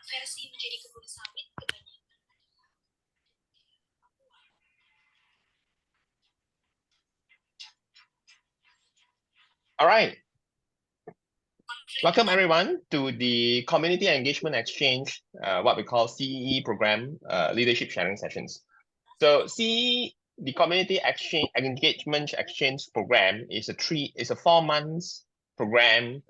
konversi menjadi kebun sawit kebanyakan. All right. Welcome everyone to the Community Engagement Exchange, what we call CEE program, leadership sharing sessions. So CEE, the Community Engagement Exchange program, is a 4 months program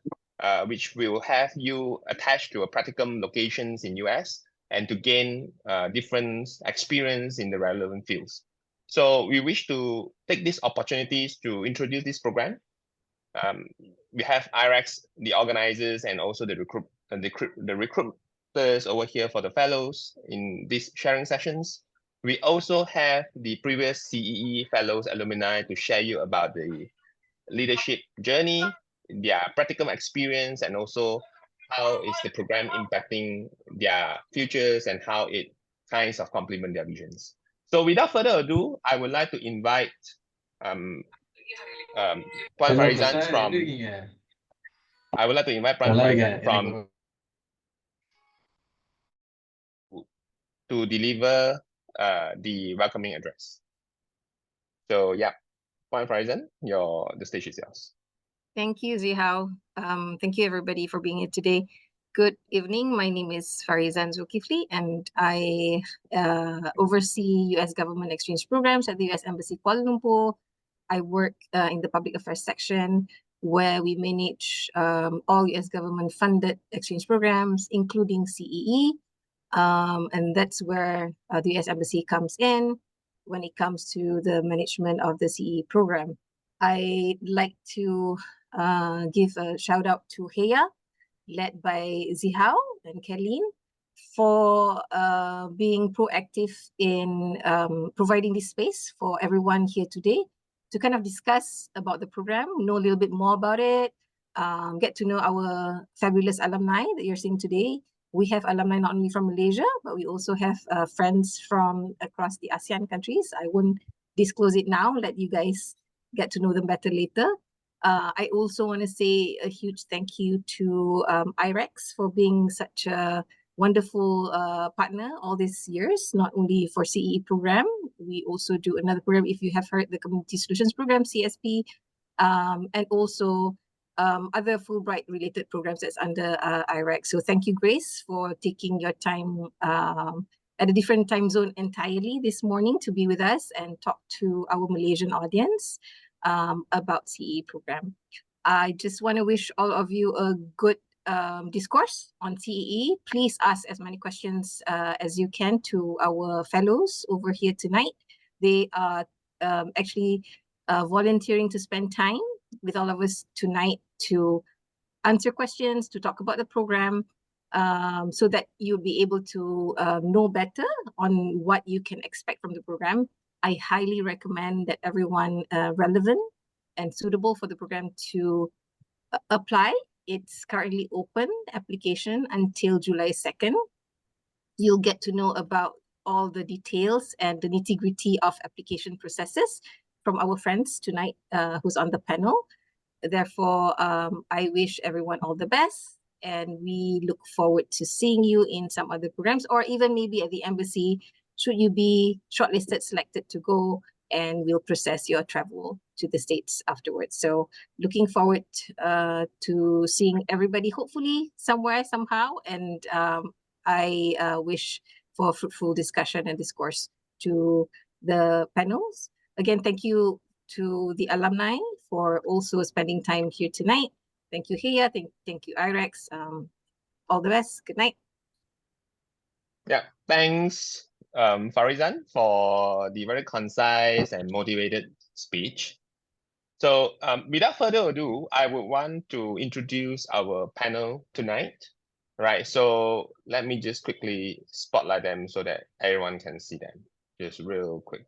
which will have you attached to a practicum locations in US and to gain different experience in the relevant fields. So we wish to take these opportunities to introduce this program. We have IREX, the organizers, and also the recruiters over here for the fellows in these sharing sessions. We also have the previous CEE fellows alumni to share you about the leadership journey, their practicum experience, and also how is the program impacting their futures and how it kinds of complement their visions. So without further ado, I would like to invite Puan Farizan from. I would like to invite Puan Farizan from to deliver the welcoming address. So yeah, Puan Farizan, the stage is yours. Thank you, Zihao. Thank you everybody for being here today. Good evening. My name is Farizan Zulkifli, and I oversee U.S. government exchange programs at the U.S. Embassy Kuala Lumpur. I work in the public affairs section where we manage all U.S. government funded exchange programs, including CEE. And that's where the U.S. Embassy comes in when it comes to the management of the CEE program. I'd like to give a shout out to Heya, led by Zihao and Kathleen, for being proactive in providing this space for everyone here today to kind of discuss about the program, know a little bit more about it, get to know our fabulous alumni that you're seeing today. We have alumni not only from Malaysia, but we also have friends from across the ASEAN countries. I won't disclose it now, let you guys get to know them better later. I also want to say a huge thank you to IREX for being such a wonderful partner all these years, not only for CEE program, we also do another program, if you have heard, the Community Solutions Program, CSP, and also other Fulbright related programs that's under IREX. So thank you, Grace, for taking your time at a different time zone entirely this morning to be with us and talk to our Malaysian audience about CEE program. I just want to wish all of you a good discourse on CEE. Please ask as many questions as you can to our fellows over here tonight. They are actually volunteering to spend time with all of us tonight to answer questions, to talk about the program, so that you'll be able to know better on what you can expect from the program. I highly recommend that everyone relevant and suitable for the program to apply. It's currently open application until July 2nd. You'll get to know about all the details and the nitty-gritty of application processes from our friends tonight who's on the panel. Therefore, I wish everyone all the best, and we look forward to seeing you in some other programs or even maybe at the embassy should you be shortlisted, selected to go, and we'll process your travel to the States afterwards. So looking forward to seeing everybody hopefully somewhere, somehow. And I wish for a fruitful discussion and discourse to the panels. Again, thank you to the alumni for also spending time here tonight. Thank you, Heya. Thank you, IREX. All the best. Good night. Yeah, thanks, Farizan, for the very concise and motivated speech. So without further ado, I would want to introduce our panel tonight. Right, so let me just quickly spotlight them so that everyone can see them, just real quick.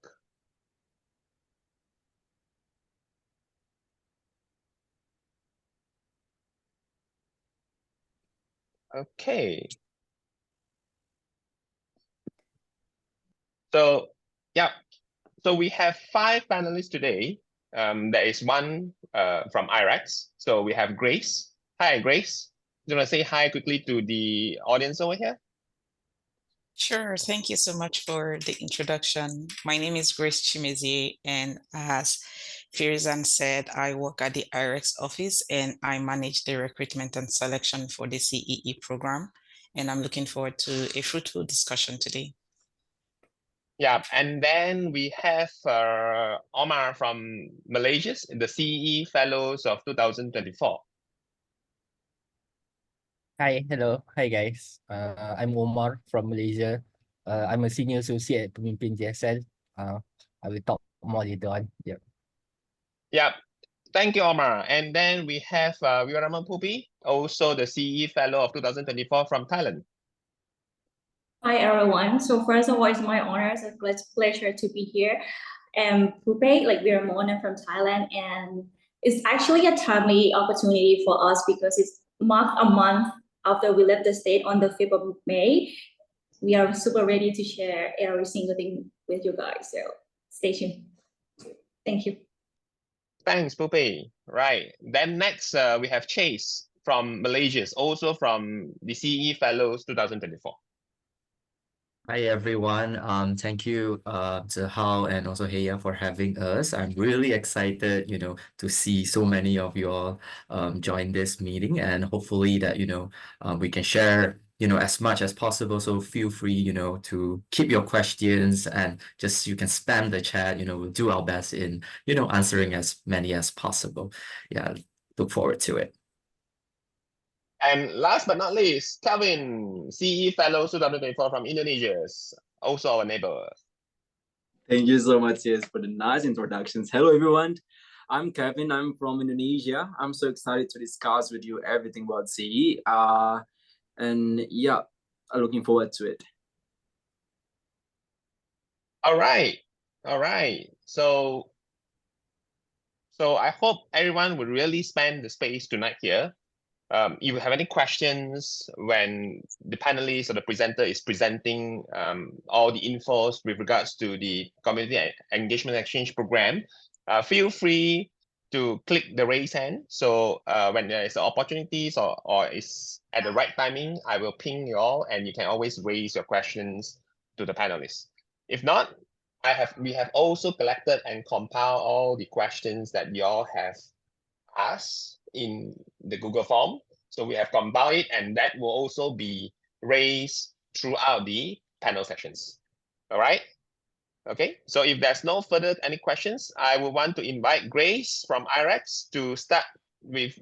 Okay. So yeah, so we have 5 panelists today. There is one from IREX. So we have Grace. Hi, Grace. You want to say hi quickly to the audience over here? Sure. Thank you so much for the introduction. My name is Grace Chimezie, and as Firizan said, I work at the IREX office and I manage the recruitment and selection for the CEE program. And I'm looking forward to a fruitful discussion today. Yeah, and then we have Omar from Malaysia, the CEE Fellows of 2024. Hi, hello. Hi, guys. I'm Omar from Malaysia. I'm a senior associate at Pemimpin JSL. I will talk more later on. Yep. Yeah, thank you, Omar. And then we have Wirama Pupi, also the CEE Fellow of 2024 from Thailand. Hi everyone. So first of all, it's my honor, it's a pleasure to be here. And Pupe, like we're Mona from Thailand, and it's actually a timely opportunity for us because it's marked a month after we left the state on the 5th of May. We are super ready to share every single thing with you guys. So stay tuned. Thank you. Thanks, Pupi. Right. Then next we have Chase from Malaysia, also from the CEE Fellows 2024. Hi everyone. Thank you to Hao and also Heya for having us. I'm really excited, to see so many of you all join this meeting, and hopefully that, we can share, as much as possible. So feel free, to keep your questions and just you can spam the chat, we'll do our best in, answering as many as possible. Yeah, look forward to it. And last but not least, Kevin, CEE Fellows 2024 from Indonesia, also our neighbor. Thank you so much, yes, for the nice introductions. Hello, everyone. I'm Kevin. I'm from Indonesia. I'm so excited to discuss with you everything about CE. And yeah, I'm looking forward to it. All right. So I hope everyone will really spend the space tonight here. If you have any questions when the panelist or the presenter is presenting all the infos with regards to the Community Engagement Exchange Program, feel free to click the raise hand. So when there is opportunities or it's at the right timing, I will ping you all and you can always raise your questions to the panelists. If not, we have also collected and compiled all the questions that you all have asked in the Google form. So we have compiled it, and that will also be raised throughout the panel sessions. All right. Okay. So if there's no further any questions, I will want to invite Grace from IREX to start with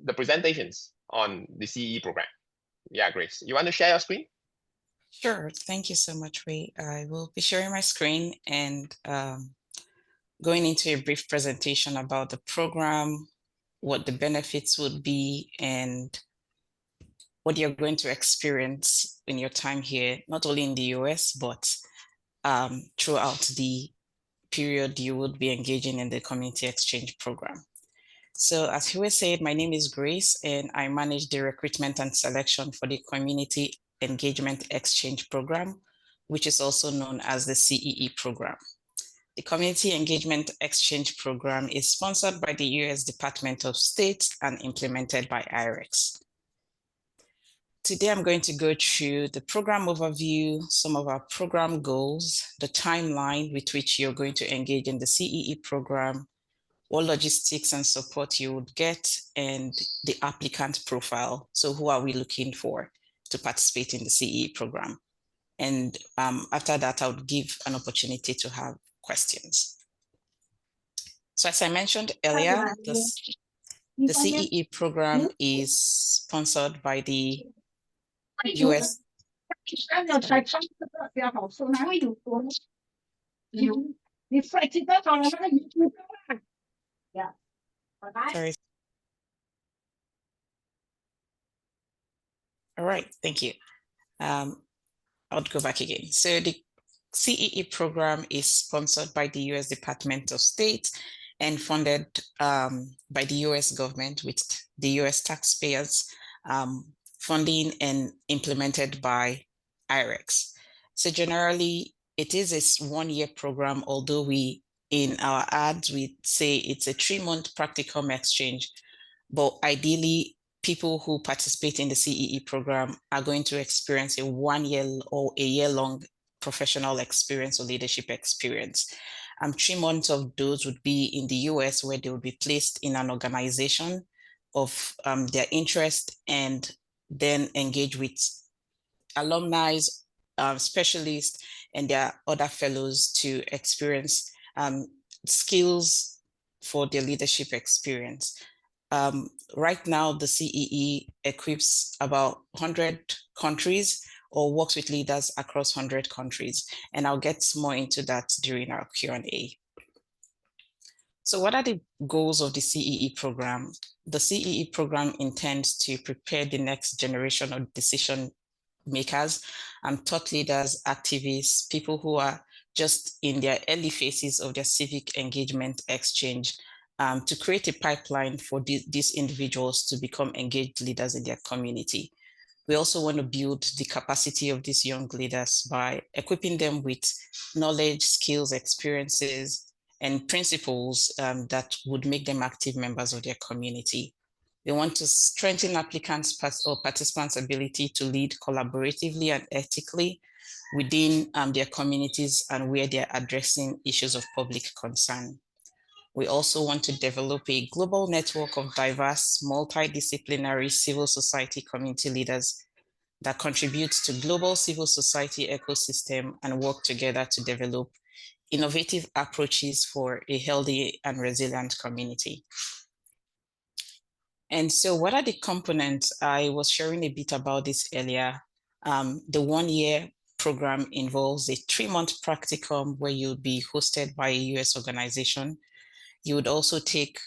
the presentations on the CEE program. Yeah, Grace, you want to share your screen? Sure. Thank you so much, Ray. I will be sharing my screen and going into a brief presentation about the program, what the benefits would be, and what you're going to experience in your time here, not only in the US, but throughout the period you would be engaging in the community exchange program. So as Hiwe said, my name is Grace, and I manage the recruitment and selection for the Community Engagement Exchange Program, which is also known as the CEE program. The Community Engagement Exchange Program is sponsored by the US Department of State and implemented by IREX. Today, I'm going to go through the program overview, some of our program goals, the timeline with which you're going to engage in the CEE program, what logistics and support you would get, and the applicant profile. So who are we looking for to participate in the CEE program? And after that, I would give an opportunity to have questions. So as I mentioned earlier, the CEE program is sponsored by the US. Sorry. All right, thank you. I'll go back again. So the CEE program is sponsored by the US Department of State and funded by the US government with the US taxpayers funding and implemented by IREX. So generally, it is a one-year program, although in our ads, we say it's a 3-month practicum exchange, but ideally, people who participate in the CEE program are going to experience a 1 year or a year-long professional experience or leadership experience. 3 months of those would be in the US, where they would be placed in an organization of their interest and then engage with alumni, specialists, and their other fellows to experience skills for their leadership experience. Right now, the CEE equips about 100 countries or works with leaders across 100 countries. And I'll get more into that during our Q&A. So what are the goals of the CEE program? The CEE program intends to prepare the next generation of decision makers and thought leaders, activists, people who are just in their early phases of their civic engagement exchange, to create a pipeline for these individuals to become engaged leaders in their community. We also want to build the capacity of these young leaders by equipping them with knowledge, skills, experiences, and principles that would make them active members of their community. We want to strengthen applicants' or participants' ability to lead collaboratively and ethically within their communities and where they're addressing issues of public concern. We also want to develop a global network of diverse, multidisciplinary civil society community leaders that contribute to global civil society ecosystem and work together to develop innovative approaches for a healthy and resilient community. And so what are the components? I was sharing a bit about this earlier. The 1 year program involves a 3-month practicum where you'll be hosted by a US organization. You would also take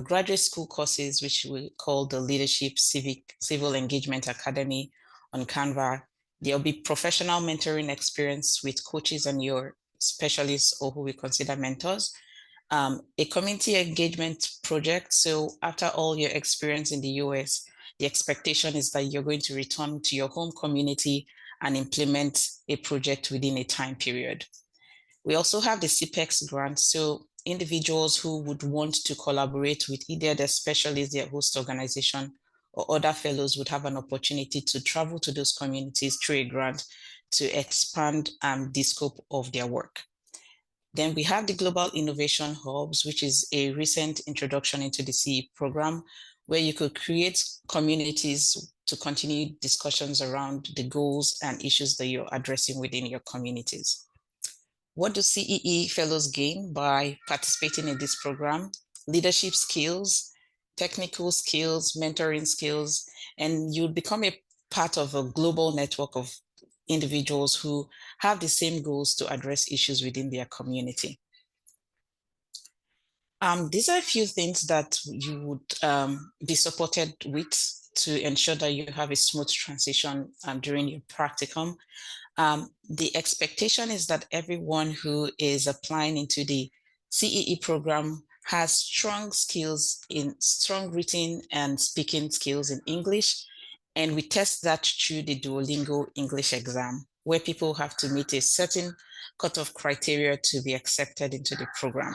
graduate school courses, which we call the Leadership Civil Engagement Academy on Canva. There'll be professional mentoring experience with coaches and your specialists or who we consider mentors. A community engagement project. So after all your experience in the US, the expectation is that you're going to return to your home community and implement a project within a time period. We also have the CPEX grant. So individuals who would want to collaborate with either the specialists, their host organization, or other fellows would have an opportunity to travel to those communities through a grant to expand the scope of their work. Then we have the Global Innovation Hubs, which is a recent introduction into the CEE program, where you could create communities to continue discussions around the goals and issues that you're addressing within your communities. What do CEE fellows gain by participating in this program? Leadership skills, technical skills, mentoring skills, and you'll become a part of a global network of individuals who have the same goals to address issues within their community. These are a few things that you would be supported with to ensure that you have a smooth transition during your practicum. The expectation is that everyone who is applying into the CEE program has strong written and speaking skills in English. And we test that through the Duolingo English exam, where people have to meet a certain cutoff criteria to be accepted into the program.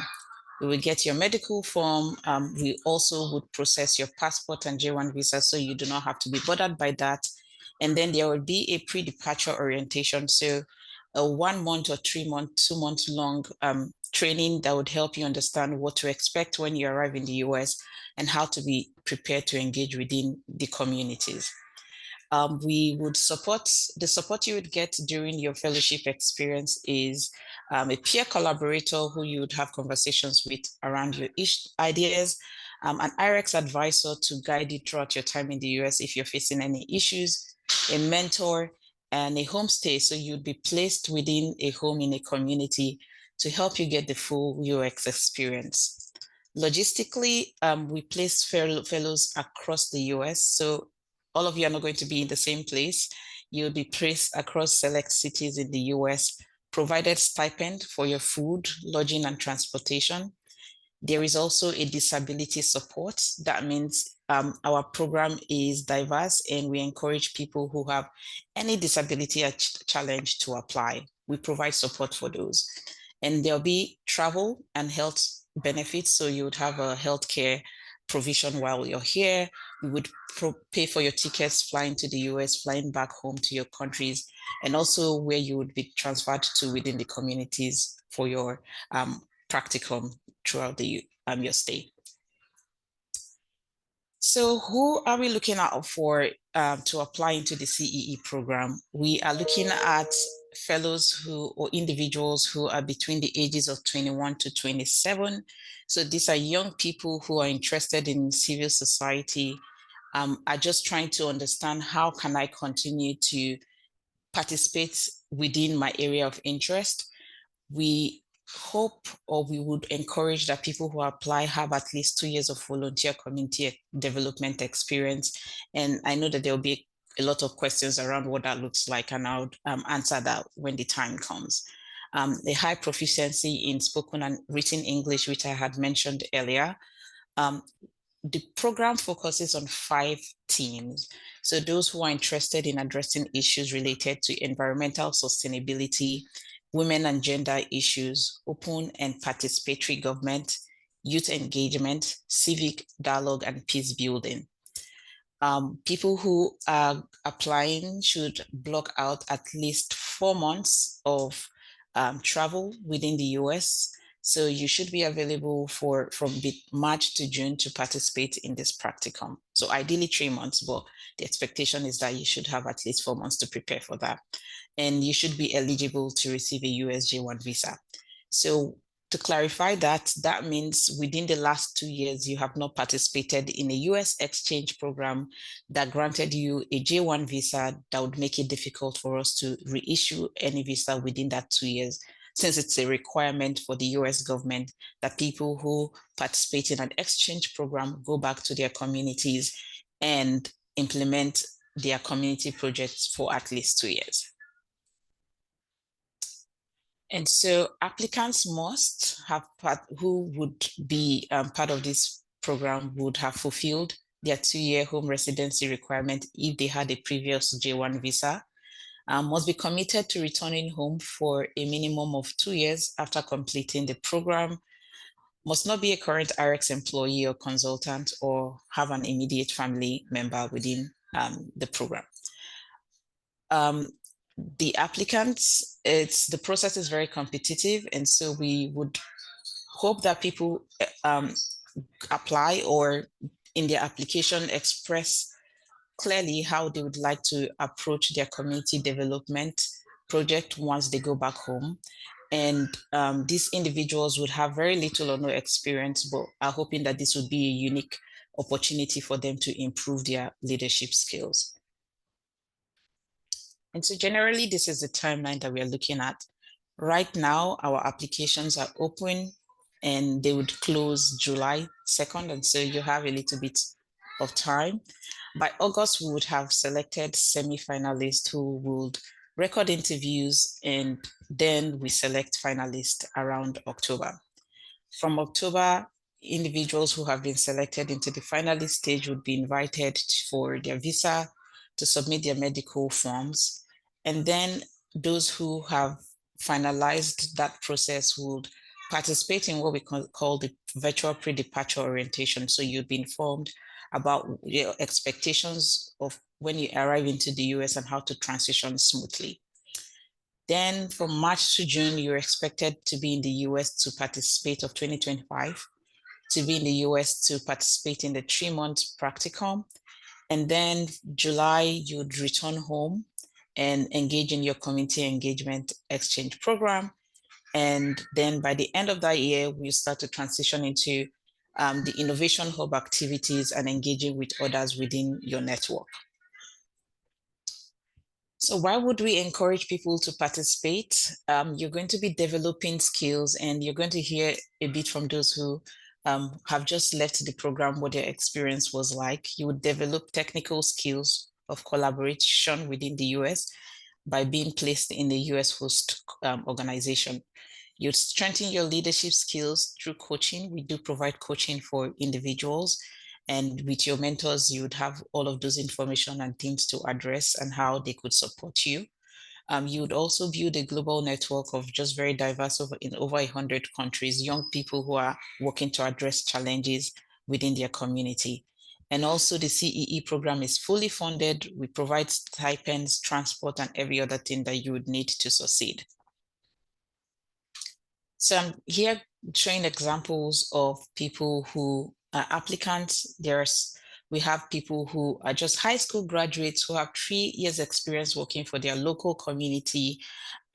We will get your medical form. We also would process your passport and J1 visa, so you do not have to be bothered by that. And then there will be a pre-departure orientation. So a 1 month or 3 month, 2 month long training that would help you understand what to expect when you arrive in the US and how to be prepared to engage within the communities. We would the support you would get during your fellowship experience is a peer collaborator who you would have conversations with around your ideas, an IREX advisor to guide you throughout your time in the US if you're facing any issues, a mentor, and a homestay. So you'd be placed within a home in a community to help you get the full UX experience. Logistically, we place fellows across the US. So all of you are not going to be in the same place. You'll be placed across select cities in the US, provided stipend for your food, lodging, and transportation. There is also a disability support. That means our program is diverse and we encourage people who have any disability challenge to apply. We provide support for those. And there'll be travel and health benefits. So you would have a healthcare provision while you're here. We would pay for your tickets, flying to the US, flying back home to your countries, and also where you would be transferred to within the communities for your practicum throughout your stay. So who are we looking out for to apply into the CEE program? We are looking at fellows or individuals who are between the ages of 21 to 27. So these are young people who are interested in civil society, are just trying to understand how can I continue to participate within my area of interest. We hope, or we would encourage, that people who apply have at least 2 years of volunteer community development experience. And I know that there will be a lot of questions around what that looks like, and I'll answer that when the time comes. A high proficiency in spoken and written English, which I had mentioned earlier. The program focuses on 5 themes. So those who are interested in addressing issues related to environmental sustainability, women and gender issues, open and participatory government, youth engagement, civic dialogue, and peace building. People who are applying should block out at least 4 months of travel within the US. So you should be available from March to June to participate in this practicum. So ideally 3 months, but the expectation is that you should have at least 4 months to prepare for that. And you should be eligible to receive a US J1 visa. So to clarify that means within the last 2 years, you have not participated in a US exchange program that granted you a J1 visa that would make it difficult for us to reissue any visa within that 2 years, since it's a requirement for the US government that people who participate in an exchange program go back to their communities and implement their community projects for at least 2 years. And so applicants must have who would be part of this program would have fulfilled their 2-year home residency requirement if they had a previous J1 visa, must be committed to returning home for a minimum of 2 years after completing the program, must not be a current RX employee or consultant, or have an immediate family member within the program. The applicants, the process is very competitive, and so we would hope that people apply, or in their application express clearly how they would like to approach their community development project once they go back home. And these individuals would have very little or no experience, but are hoping that this would be a unique opportunity for them to improve their leadership skills. And so generally, this is the timeline that we are looking at. Right now, our applications are open and they would close July 2nd. And so you have a little bit of time. By August, we would have selected semi-finalists who would record interviews, and then we select finalists around October. From October, individuals who have been selected into the finalist stage would be invited for their visa, to submit their medical forms. And then those who have finalized that process would participate in what we call the virtual pre-departure orientation. So you'd be informed about your expectations of when you arrive into the US and how to transition smoothly. Then from March to June, you're expected to be in the US to participate of 2025, to be in the US to participate in the 3-month practicum. And then July, you'd return home and engage in your community engagement exchange program. And then by the end of that year, we start to transition into the Innovation Hub activities and engaging with others within your network. So why would we encourage people to participate? You're going to be developing skills, and you're going to hear a bit from those who have just left the program, what their experience was like. You would develop technical skills of collaboration within the US by being placed in the US host organization. You'd strengthen your leadership skills through coaching. We do provide coaching for individuals, and with your mentors, you would have all of those information and things to address and how they could support you. You would also build a global network of just very diverse in over 100 countries, young people who are working to address challenges within their community. And also the CEE program is fully funded. We provide stipends, transport, and every other thing that you would need to succeed. So I'm here showing examples of people who are applicants. We have people who are just high school graduates who have 3 years experience working for their local community.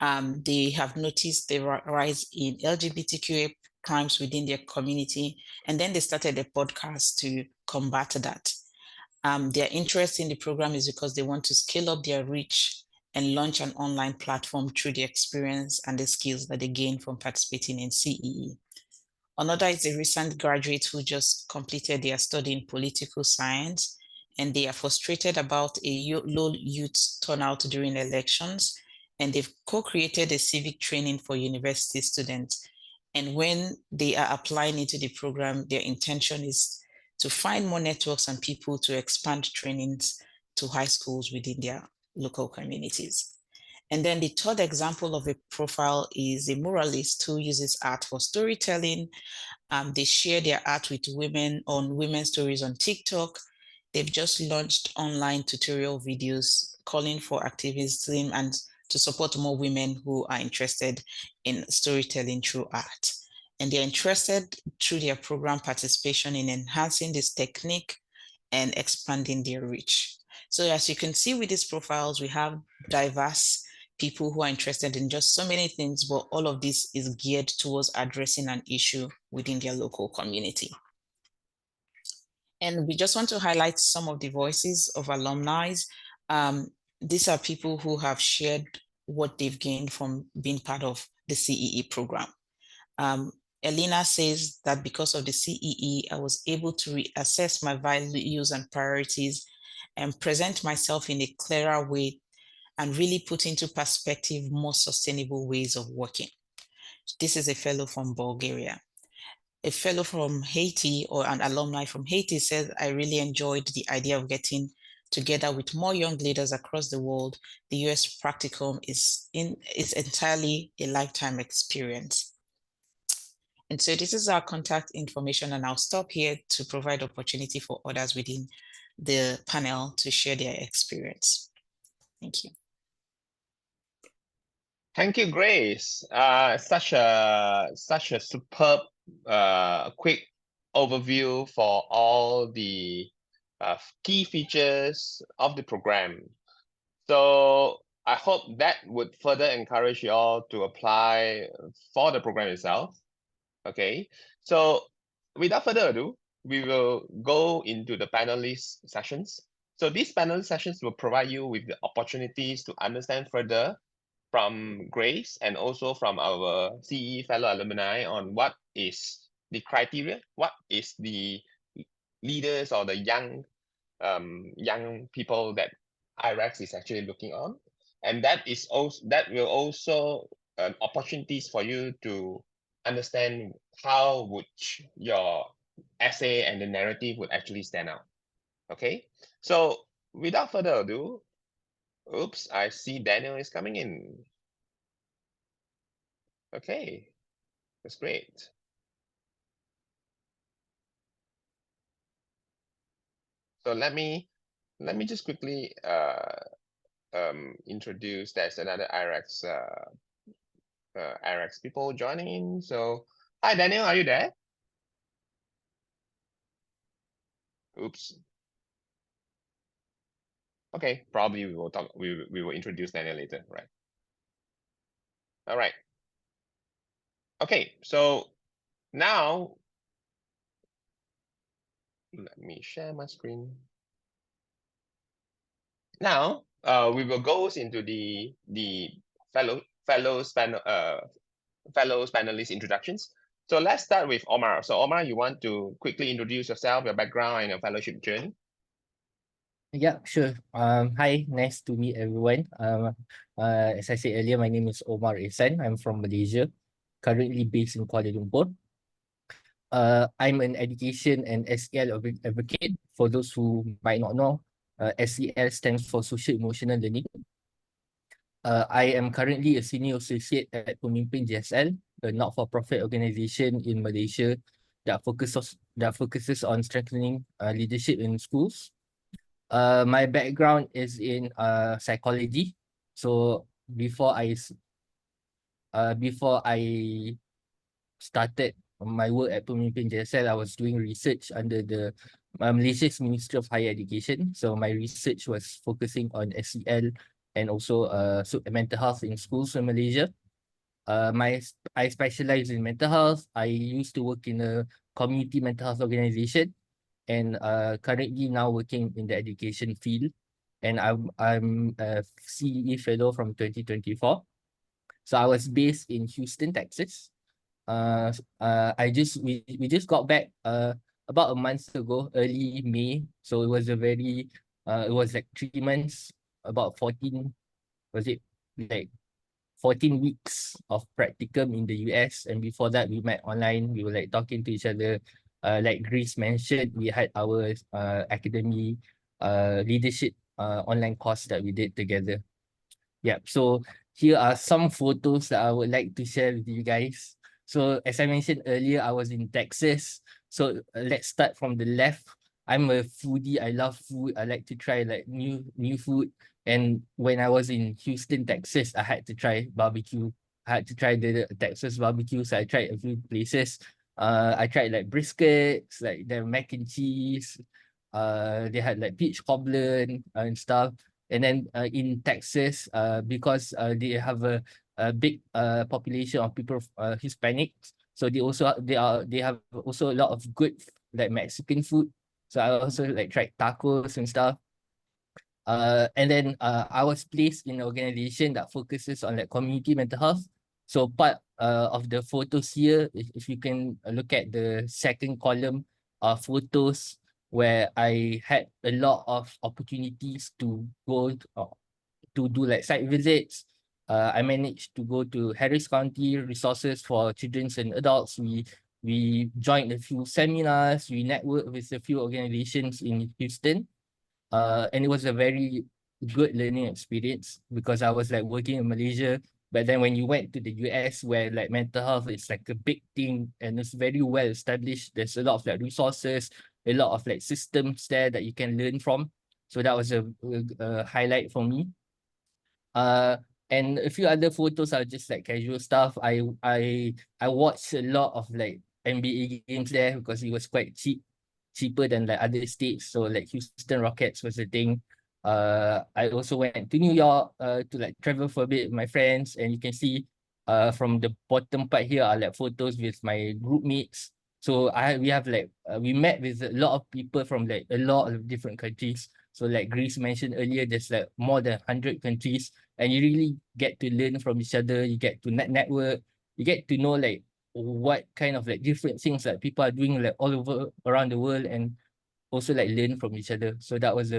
They have noticed the rise in LGBTQA crimes within their community, and then they started a podcast to combat that. Their interest in the program is because they want to scale up their reach and launch an online platform through the experience and the skills that they gain from participating in CEE. Another is a recent graduate who just completed their study in political science, and they are frustrated about a low youth turnout during elections, and they've co-created a civic training for university students. And when they are applying into the program, their intention is to find more networks and people to expand trainings to high schools within their local communities. And then the third example of a profile is a muralist who uses art for storytelling. They share their art with women on women's stories on TikTok. They've just launched online tutorial videos calling for activism and to support more women who are interested in storytelling through art. And they're interested through their program participation in enhancing this technique and expanding their reach. So as you can see with these profiles, we have diverse people who are interested in just so many things, but all of this is geared towards addressing an issue within their local community. And we just want to highlight some of the voices of alumni. These are people who have shared what they've gained from being part of the CEE program. Elena says that because of the CEE, I was able to reassess my values and priorities and present myself in a clearer way and really put into perspective more sustainable ways of working. This is a fellow from Bulgaria. A fellow from Haiti, or an alumni from Haiti, says, I really enjoyed the idea of getting together with more young leaders across the world. The US practicum is entirely a lifetime experience. And so this is our contact information, and I'll stop here to provide opportunity for others within the panel to share their experience. Thank you. Thank you, Grace. Such a superb, quick overview for all the key features of the program. So I hope that would further encourage you all to apply for the program itself. Okay, so without further ado, we will go into the panelist sessions. So these panel sessions will provide you with the opportunities to understand further from Grace and also from our CEE fellow alumni on what is the criteria, what is the leaders or the young people that IREX is actually looking on, and that will also opportunities for you to understand how would your essay and the narrative would actually stand out. Okay, so without further ado, oops, I see Daniel is coming in. Okay, that's great. So let me just quickly introduce. There's another IREX IREX people joining in. So hi Daniel, are you there? Oops. Okay, probably we will talk. We will introduce Daniel later, right? All right. Okay, so now let me share my screen. Now we will go into the fellows panelist introductions. So let's start with Omar. So Omar, you want to quickly introduce yourself, your background, and your fellowship journey? Yeah, sure. Hi, nice to meet everyone. As I said earlier, my name is Omar Ihsan. I'm from Malaysia, currently based in Kuala Lumpur. I'm an education and SEL advocate. For those who might not know, SEL stands for Social Emotional Learning. I am currently a senior associate at Pemimpin JSL, a not-for-profit organization in Malaysia that focuses on strengthening leadership in schools. My background is in psychology. So before I started my work at Pemimpin JSL, I was doing research under the Malaysia's Ministry of Higher Education. So my research was focusing on SEL and also mental health in schools in Malaysia. I specialize in mental health. I used to work in a community mental health organization, and currently now working in the education field. And I'm a CEE fellow from 2024. So I was based in Houston, Texas. We just got back about a month ago, early May. So it was it was like 3 months, about 14, was it like 14 weeks of practicum in the US. And before that, we met online. We were like talking to each other. Like Grace mentioned, we had our academy leadership online course that we did together. Yeah, so here are some photos that I would like to share with you guys. So as I mentioned earlier, I was in Texas. So let's start from the left. I'm a foodie. I love food. I like to try like new food. And when I was in Houston, Texas, I had to try barbecue. I had to try the Texas barbecue. So I tried a few places. I tried like briskets, like the mac and cheese. They had like peach cobbler and stuff. And then in Texas, because they have a big population of people, Hispanics, so they have also a lot of good like Mexican food. So I also like tried tacos and stuff. And then I was placed in an organization that focuses on like community mental health. So part of the photos here, if you can look at the second column, photos where I had a lot of opportunities to go to do like site visits. I managed to go to Harris County Resources for Children and Adults. We joined a few seminars. We networked with a few organizations in Houston. And it was a very good learning experience because I was like working in Malaysia. But then when you went to the US, where like mental health is like a big thing and it's very well established, there's a lot of like resources, a lot of like systems there that you can learn from. So that was a highlight for me. And a few other photos are just like casual stuff. I watched a lot of like NBA games there because it was quite cheaper than like other states. So like Houston Rockets was the thing. I also went to New York to like travel for a bit with my friends, and you can see from the bottom part here are like photos with my group mates. So we met with a lot of people from like a lot of different countries. So like Grace mentioned earlier, there's like more than 100 countries, and you really get to learn from each other. You get to network. You get to know like what kind of like different things that people are doing like all over around the world, and also like learn from each other. So that was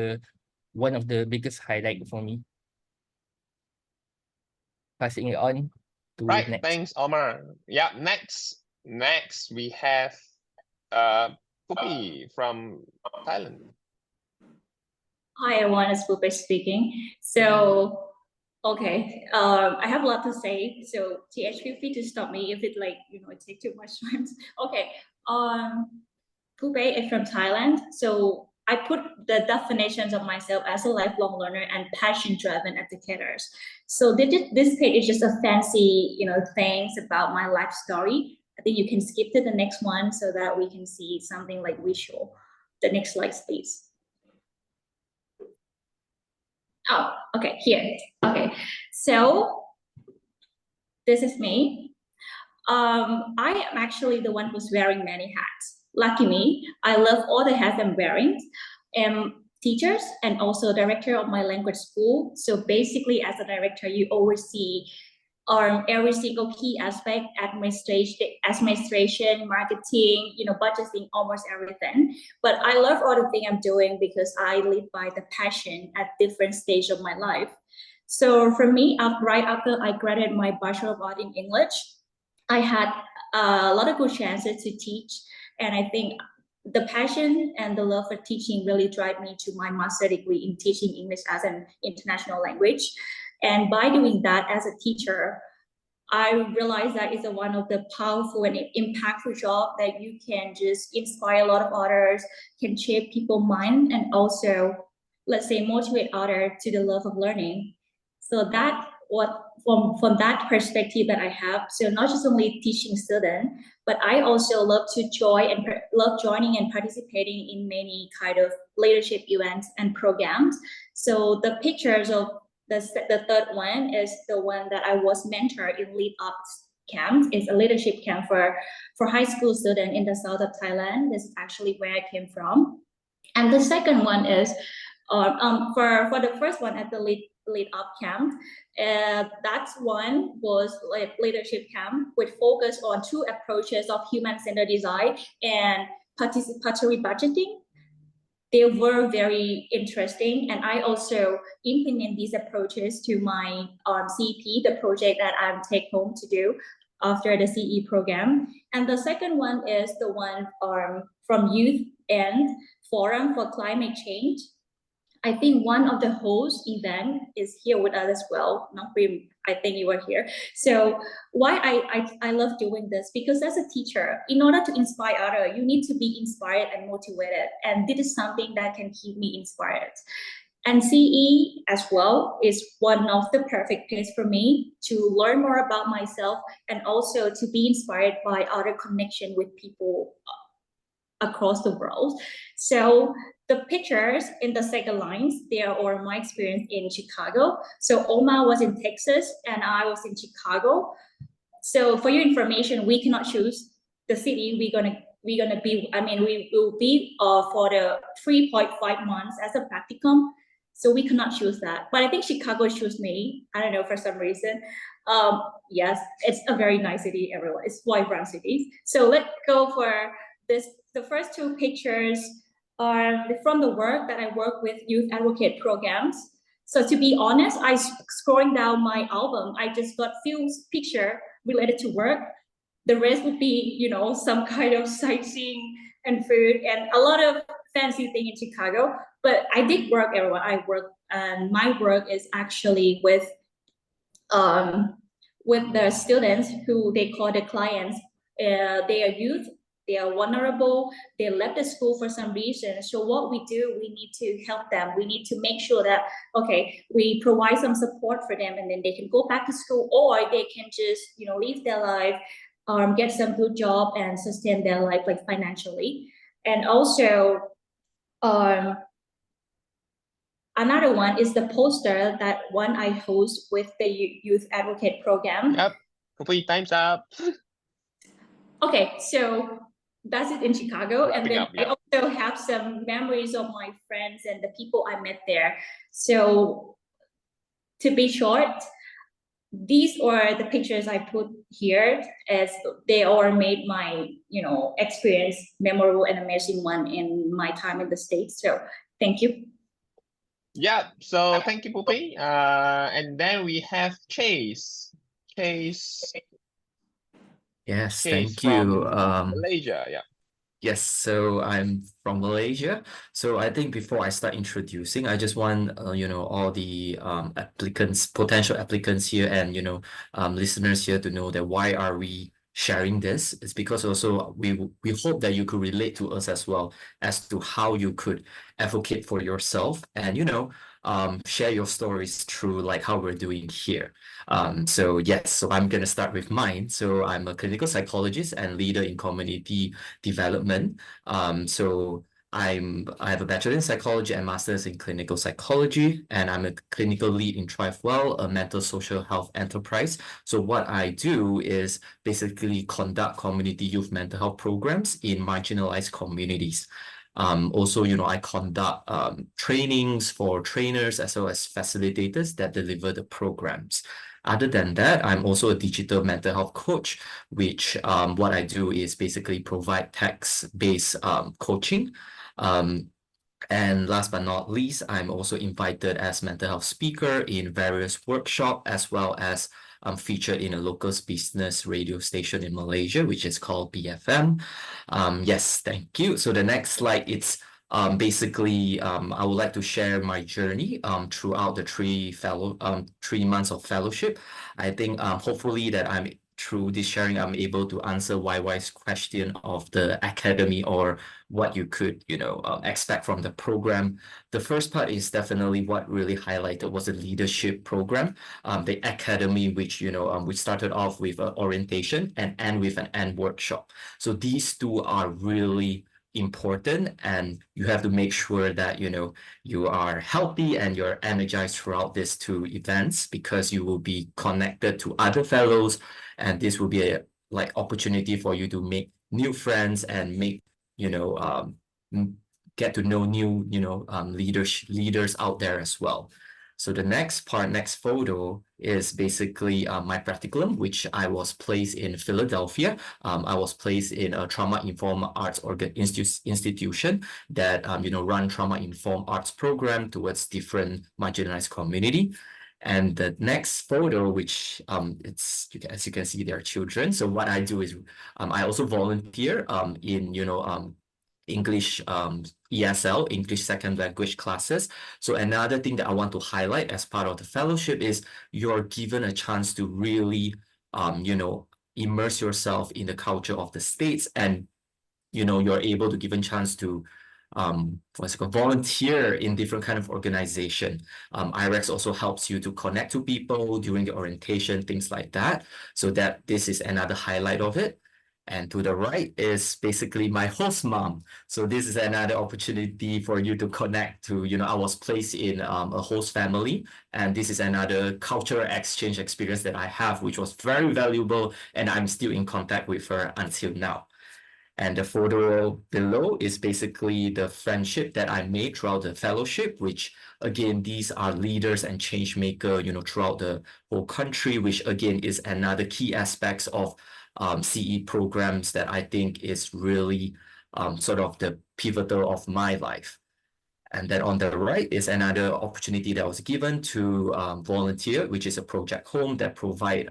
one of the biggest highlight for me. Passing it on to Right, next. thanks, Omar. Yeah, next we have Pupi from Thailand. Hi everyone, it's Pupe speaking. So, okay, I have a lot to say. So, TH, feel free to stop me if it it takes too much time. Okay, Pupe is from Thailand. So I put the definitions of myself as a lifelong learner and passion-driven educators. So this page is just a fancy, things about my life story. I think you can skip to the next one so that we can see something like visual. The next slide, please. Oh, okay, here. Okay, so this is me. I am actually the one who's wearing many hats. Lucky me, I love all the hats I'm wearing. Teachers and also director of my language school. So basically, as a director, you oversee every single key aspect, administration, marketing, budgeting, almost everything. But I love all the thing I'm doing because I live by the passion at different stage of my life. So for me, right after I graduated my Bachelor of Art in English, I had a lot of good chances to teach. And I think the passion and the love for teaching really drive me to my master's degree in teaching English as an international language. And by doing that as a teacher, I realized that it's one of the powerful and impactful job that you can just inspire a lot of others, can shape people's mind, and also, let's say, motivate others to the love of learning. So that what from that perspective that I have. So not just only teaching students, but I also love to love joining and participating in many kind of leadership events and programs. So the pictures of the third one is the one that I was mentored in Lead Up camp. It's a leadership camp for high school students in the south of Thailand. This is actually where I came from. And the second one is for the first one at the lead up camp, that one was like leadership camp with focus on two approaches of human-centered design and participatory budgeting. They were very interesting, and I also implement these approaches to my CEP, the project that I'm take home to do after the CE program. And the second one is the one from Youth and Forum for Climate Change. I think one of the host event is here with us as well. Not really, I think you were here. So why I love doing this, because as a teacher, in order to inspire others, you need to be inspired and motivated. And this is something that can keep me inspired. And CE as well is one of the perfect place for me to learn more about myself and also to be inspired by other connection with people across the world. So the pictures in the second lines, they are all my experience in Chicago. So Omar was in Texas and I was in Chicago. So for your information, we cannot choose the city we're gonna be. I mean, we will be for the 3.5 months as a practicum. So we cannot choose that. But I think Chicago chose me. I don't know, for some reason. Yes, it's a very nice city, everyone. It's vibrant city. So let's go for this. The first two pictures are from the work that I work with youth advocate programs. So to be honest, I scrolling down my album, I just got few picture related to work. The rest would be, you know, some kind of sightseeing and food and a lot of fancy thing in Chicago. But I did work, everyone. I work, and my work is actually with the students who they call the clients. They are youth. They are vulnerable. They left the school for some reason. So what we do, we need to help them. We need to make sure that, okay, we provide some support for them and then they can go back to school, or they can just, you know, live their life, get some good job and sustain their life like financially. And also, another one is the poster that one I host with the youth advocate program. Yep. Hopefully time's up. Okay, so that's it in Chicago. Wrapping And then up, yeah. I also have some memories of my friends and the people I met there. So to be short, these are the pictures I put here, as they all made my, you know, experience memorable and amazing one in my time in the States. So thank you. Yeah, so thank you, Pupi. And then we have Chase. Chase Yes, Chase thank you. from Malaysia. Yeah. Yes, so I'm from Malaysia. So I think before I start introducing, I just want you know, all the applicants, potential applicants here, and you know, listeners here to know that why are we sharing this? It's because also we hope that you could relate to us as well as to how you could advocate for yourself and you know, share your stories through like how we're doing here. So yes, so I'm gonna start with mine. So I'm a clinical psychologist and leader in community development. So I have a bachelor in psychology and master's in clinical psychology, and I'm a clinical lead in Thrive Well, a mental social health enterprise. So what I do is basically conduct community youth mental health programs in marginalized communities. Also, you know, I conduct trainings for trainers as well as facilitators that deliver the programs. Other than that, I'm also a digital mental health coach, which what I do is basically provide text-based coaching. And last but not least, I'm also invited as mental health speaker in various workshops, as well as featured in a local business radio station in Malaysia, which is called BFM. Yes, thank you. So the next slide, it's Basically, I would like to share my journey throughout the 3 months of fellowship. I think hopefully that through this sharing, I'm able to answer YY's question of the academy or what you could, expect from the program. The first part is definitely what really highlighted was the leadership program, the academy, which, we started off with orientation and end with an end workshop. So these two are really important, and you have to make sure that you are healthy and you're energized throughout these two events, because you will be connected to other fellows, and this will be a opportunity for you to make new friends and make get to know new leaders out there as well. So the next photo is basically my practicum, which I was placed in Philadelphia. I was placed in a trauma-informed arts institution that run trauma-informed arts program towards different marginalized community. And the next photo, which as you can see, there are children. So what I do is I also volunteer in English ESL, English Second Language classes. So another thing that I want to highlight as part of the fellowship is you're given a chance to really, immerse yourself in the culture of the States, and, you're able to given chance to volunteer in different kind of organization. IREX also helps you to connect to people during the orientation, things like that. So that this is another highlight of it. And to the right is basically my host mom. So this is another opportunity for you to connect to, I was placed in a host family, and this is another cultural exchange experience that I have, which was very valuable, and I'm still in contact with her until now. And the photo below is basically the friendship that I made throughout the fellowship, which again, these are leaders and change maker, throughout the whole country, which again is another key aspects of CE programs that I think is really sort of the pivotal of my life. And then on the right is another opportunity that was given to volunteer, which is a project home that provide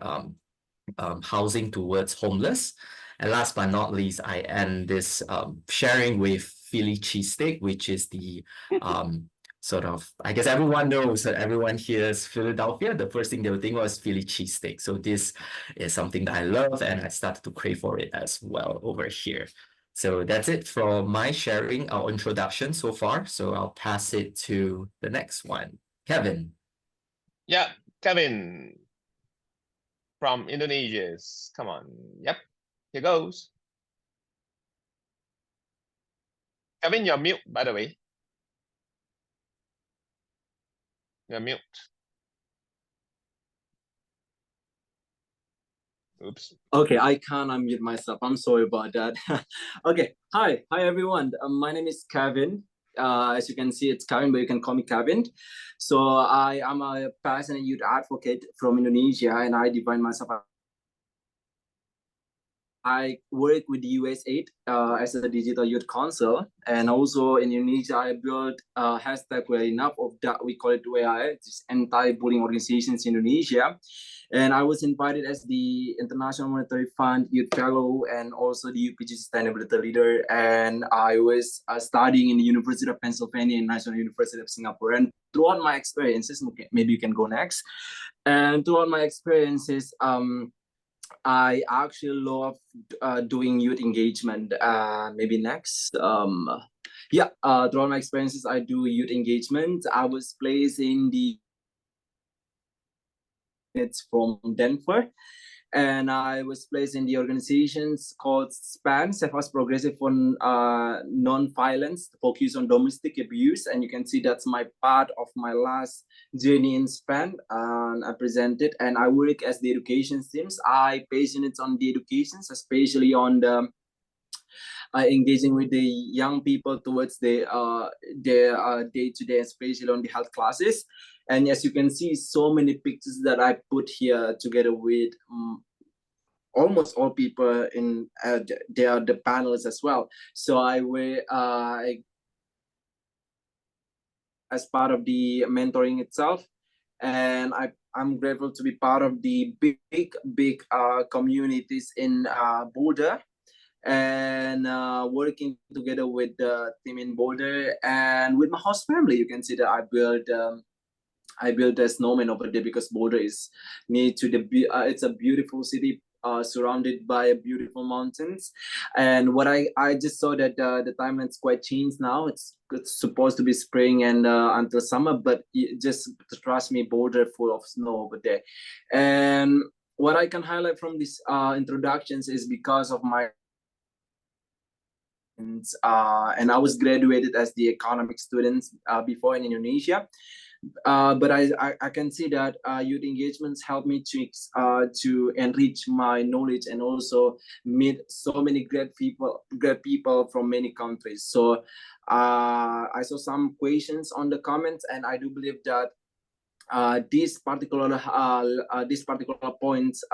housing towards homeless. And last but not least, I end this sharing with Philly cheesesteak, which is the sort of, I guess everyone knows that everyone hears Philadelphia, the first thing they would think was Philly cheesesteak. So this is something that I love, and I started to crave for it as well over here. So that's it for my sharing, our introduction so far. So I'll pass it to the next one. Kevin. Yeah, Kevin from Indonesia. Come on. Yep, here goes. Kevin, you're mute, by the way. You're mute. Oops. Okay, I can't unmute myself. I'm sorry about that. Okay, hi everyone. My name is Kevin. As you can see, it's Kevin, but you can call me Kevin. So I am a passionate youth advocate from Indonesia, and I define myself. I work with the USAID as a digital youth council, and also in Indonesia, I built a hashtag where enough of that, we call it WAI, it's anti-bullying organizations in Indonesia. And I was invited as the International Monetary Fund Youth Fellow and also the UPG Sustainability Leader. And I was studying in the University of Pennsylvania and National University of Singapore. And throughout my experiences, maybe you can go next. And throughout my experiences, I actually love doing youth engagement. Maybe next. Throughout my experiences, I do youth engagement. I was placed in the it's from Denver, and I was placed in the organizations called SPAN, Steadfast Progressive on Non-Violence, focus on domestic abuse. And you can see that's my part of my last journey in SPAN. I presented, and I work as the education teams. I passionate on the educations, especially on the engaging with the young people towards their day-to-day, especially on the health classes. And as you can see, so many pictures that I put here together with almost all people in the panels as well. So I will as part of the mentoring itself, and I'm grateful to be part of the big communities in Boulder. and working together with the team in Boulder and with my host family. You can see that I built a snowman over there because Boulder is near to it's a beautiful city surrounded by beautiful mountains. And what I just saw that the timeline's quite changed now. It's supposed to be spring and until summer, but just trust me, Boulder full of snow over there. And what I can highlight from these introductions is because of my and I was graduated as the economic student before in Indonesia. But I can see that youth engagements help me to enrich my knowledge and also meet so many great people from many countries. So I saw some questions on the comments, and I do believe that these particular points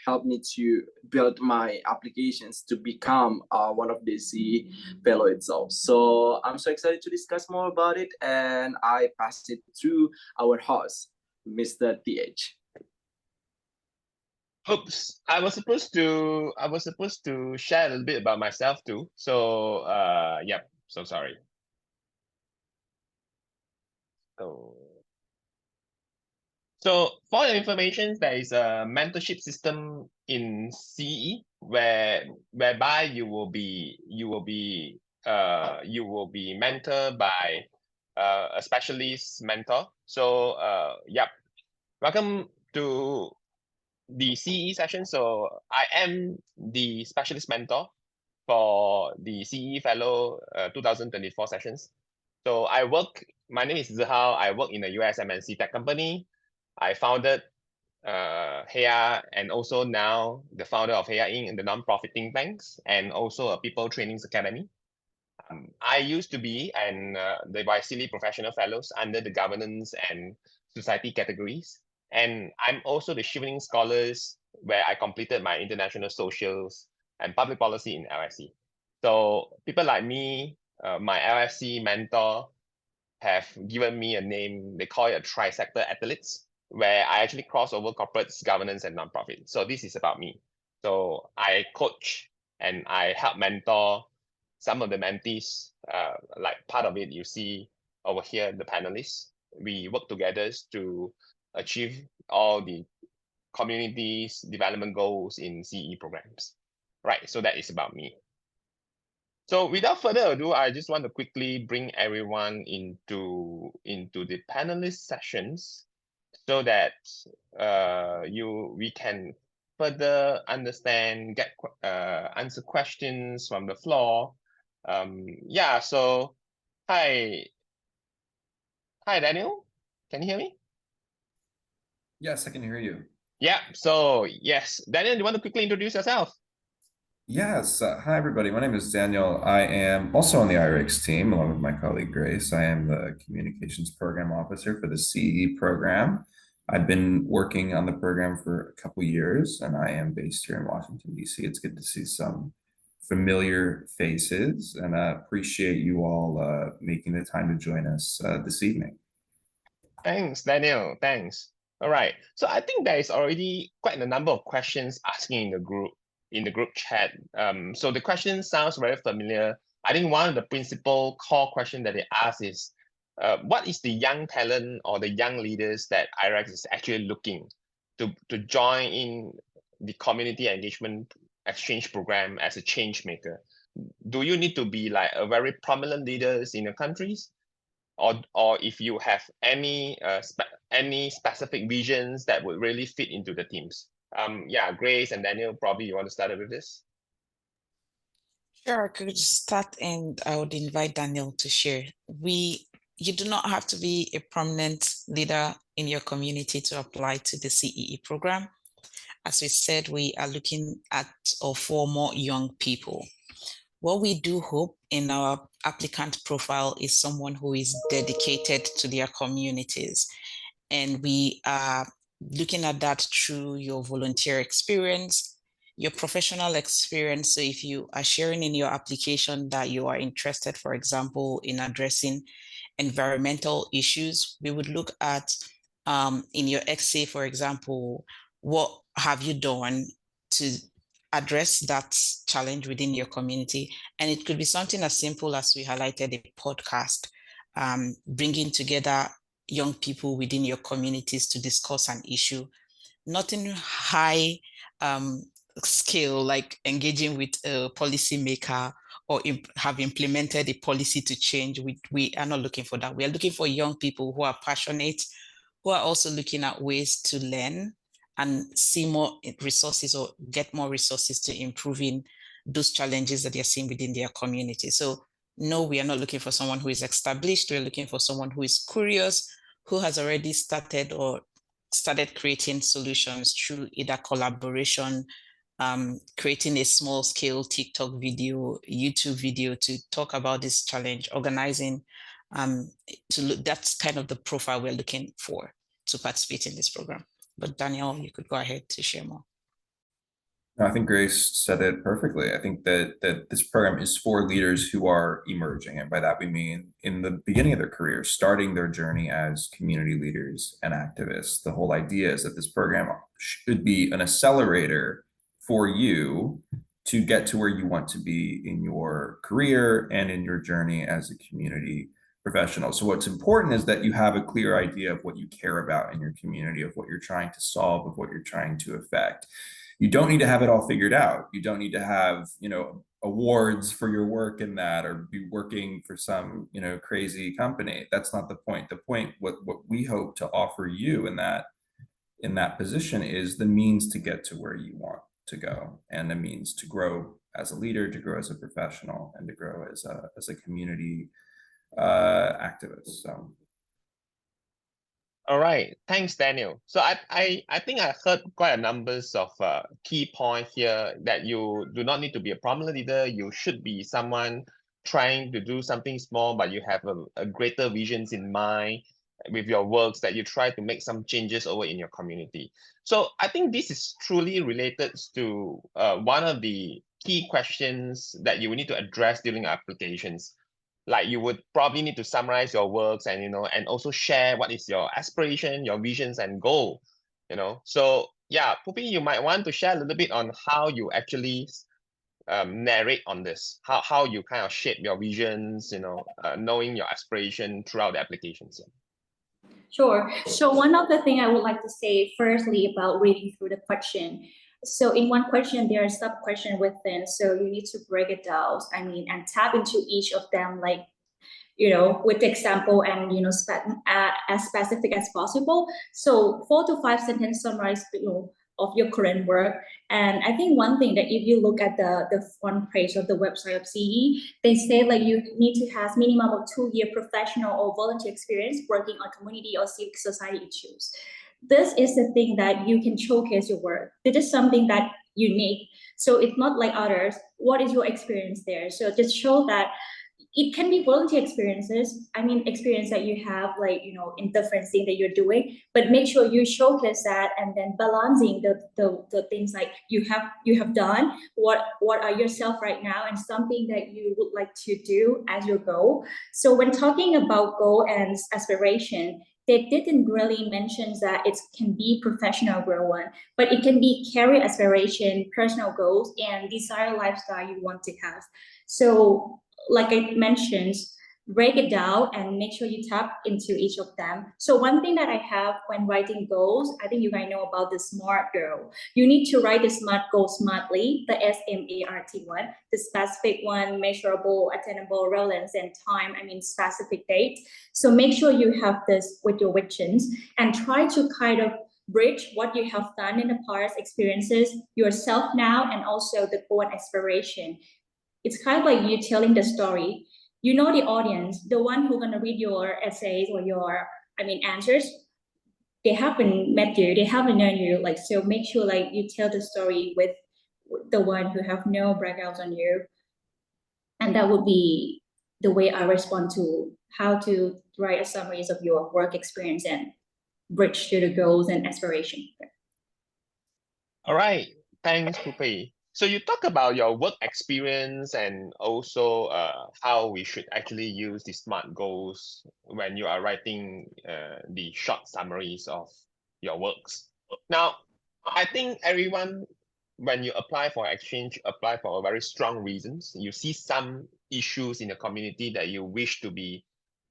help me to build my applications to become one of the CE fellow itself. So I'm so excited to discuss more about it, and I pass it to our host, Mr. TH. Oops, I was supposed to share a little bit about myself too. So yep, so sorry. So for your information, there is a mentorship system in CE whereby you will be mentored by a specialist mentor. So yep, welcome to the CE session. So I am the specialist mentor for the CE Fellow 2024 sessions. So my name is Zihao. I work in a US MNC tech company. I founded Heya, and also now the founder of Heya Inc. in the non-profit think tanks, and also a people trainings academy. I used to be the YCLE professional fellows under the governance and society categories. And I'm also the Shivering Scholars, where I completed my international socials and public policy in LSE. So people like me, my LSE mentor, have given me a name. They call it a tri-sector athletes, where I actually cross over corporates, governance, and nonprofit. So this is about me. So I coach and I help mentor some of the mentees. Like part of it, you see over here, the panelists. We work together to achieve all the communities development goals in CE programs. Right, so that is about me. So without further ado, I just want to quickly bring everyone into the panelist sessions so that we can further understand, answer questions from the floor. Yeah, so hi Daniel, can you hear me? Yes, I can hear you. Yeah, so yes, Daniel, you want to quickly introduce yourself? Yes. Hi, everybody. My name is Daniel. I am also on the IRIX team, along with my colleague Grace. I am the Communications Program Officer for the CE program. I've been working on the program for a couple years, and I am based here in Washington, D.C. It's good to see some familiar faces, and I appreciate you all making the time to join us this evening. Thanks, Daniel. Thanks. All right. So I think there is already quite a number of questions asking in the group chat. So the question sounds very familiar. I think one of the principal core questions that they ask is, what is the young talent or the young leaders that IRIX is actually looking to join in the community engagement exchange program as a change maker? Do you need to be like a very prominent leaders in your countries? Or if you have any specific visions that would really fit into the teams. Yeah, Grace and Daniel, probably you want to start with this? Sure, I could start and I would invite Daniel to share. You do not have to be a prominent leader in your community to apply to the CEE program. As we said, we are looking at or for more young people. What we do hope in our applicant profile is someone who is dedicated to their communities. And we are looking at that through your volunteer experience, your professional experience. So if you are sharing in your application that you are interested, for example, in addressing environmental issues, we would look at in your essay, for example, what have you done to address that challenge within your community. And it could be something as simple as we highlighted a podcast, bringing together young people within your communities to discuss an issue. Nothing high scale like engaging with a policymaker or have implemented a policy to change. We are not looking for that. We are looking for young people who are passionate, who are also looking at ways to learn and see more resources or get more resources to improving those challenges that they're seeing within their community. So no, we are not looking for someone who is established. We're looking for someone who is curious, who has already started creating solutions through either collaboration, creating a small scale TikTok video, YouTube video to talk about this challenge, organizing, that's kind of the profile we're looking for to participate in this program. But Daniel, you could go ahead to share more. No, I think Grace said it perfectly. I think that this program is for leaders who are emerging. And by that, we mean in the beginning of their career, starting their journey as community leaders and activists. The whole idea is that this program should be an accelerator for you to get to where you want to be in your career and in your journey as a community professional. So what's important is that you have a clear idea of what you care about in your community, of what you're trying to solve, of what you're trying to affect. You don't need to have it all figured out. You don't need to have, awards for your work in that or be working for some, crazy company. That's not the point. The point, what we hope to offer you in that position is the means to get to where you want to go and the means to grow as a leader, to grow as a professional, and to grow as a community activist. So. All right, thanks, Daniel. So I think I heard quite a numbers of key points here that you do not need to be a prominent leader. You should be someone trying to do something small, but you have a greater visions in mind with your works that you try to make some changes over in your community. So I think this is truly related to one of the key questions that you will need to address during applications. Like you would probably need to summarize your works and and also share what is your aspiration, your visions and goal. So yeah, Pupi, you might want to share a little bit on how you actually narrate on this, how you kind of shape your visions, knowing your aspiration throughout the applications. Sure. So one of the things I would like to say firstly about reading through the question. So in one question, there are sub-questions within. So you need to break it down, and tap into each of them, with the example and, as specific as possible. So 4 to 5 sentence summarize, of your current work. And I think one thing that if you look at the front page of the website of CEE, they say you need to have minimum of 2-year professional or volunteer experience working on community or civic society issues. This is the thing that you can showcase your work. This is something that unique. So it's not like others. What is your experience there? So just show that it can be volunteer experiences. Experience that you have, in different things that you're doing, but make sure you showcase that and then balancing the things like you have done, what are yourself right now and something that you would like to do as your goal. So when talking about goal and aspiration, they didn't really mention that it can be professional goal one, but it can be career aspiration, personal goals, and desired lifestyle you want to have. So like I mentioned, break it down and make sure you tap into each of them. So one thing that I have when writing goals, I think you guys know about the SMART goal. You need to write the SMART goal smartly, the SMART one, the specific one, measurable, attainable, relevance, and time, specific date. So make sure you have this with your visions and try to kind of bridge what you have done in the past experiences, yourself now, and also the goal and aspiration. It's kind of like you telling the story. You know the audience, the one who's gonna read your essays or your, answers. They haven't met you, they haven't known you. So make sure you tell the story with the one who have no backgrounds on you, and that would be the way I respond to how to write a summaries of your work experience and bridge to the goals and aspiration. All right, thanks, Pupi. So you talk about your work experience and also how we should actually use the SMART goals when you are writing the short summaries of your works. Now, I think everyone when you apply for exchange, apply for very strong reasons. You see some issues in the community that you wish to be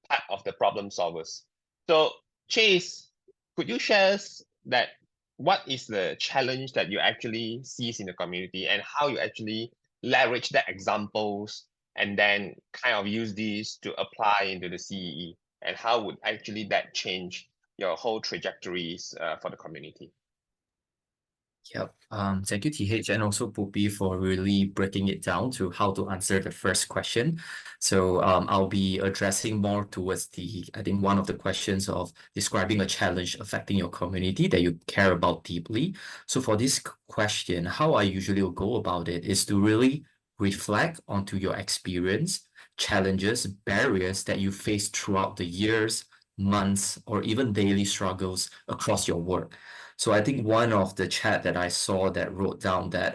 part of the problem solvers. So Chase, could you share that what is the challenge that you actually sees in the community and how you actually leverage the examples and then kind of use these to apply into the CEE, and how would actually that change your whole trajectories for the community? Yep. Thank you, TH, and also Pupi for really breaking it down to how to answer the first question. So I'll be addressing more towards I think one of the questions of describing a challenge affecting your community that you care about deeply. So for this question, how I usually will go about it is to really reflect onto your experience, challenges, barriers that you face throughout the years, months, or even daily struggles across your work. So I think one of the chat that I saw that wrote down that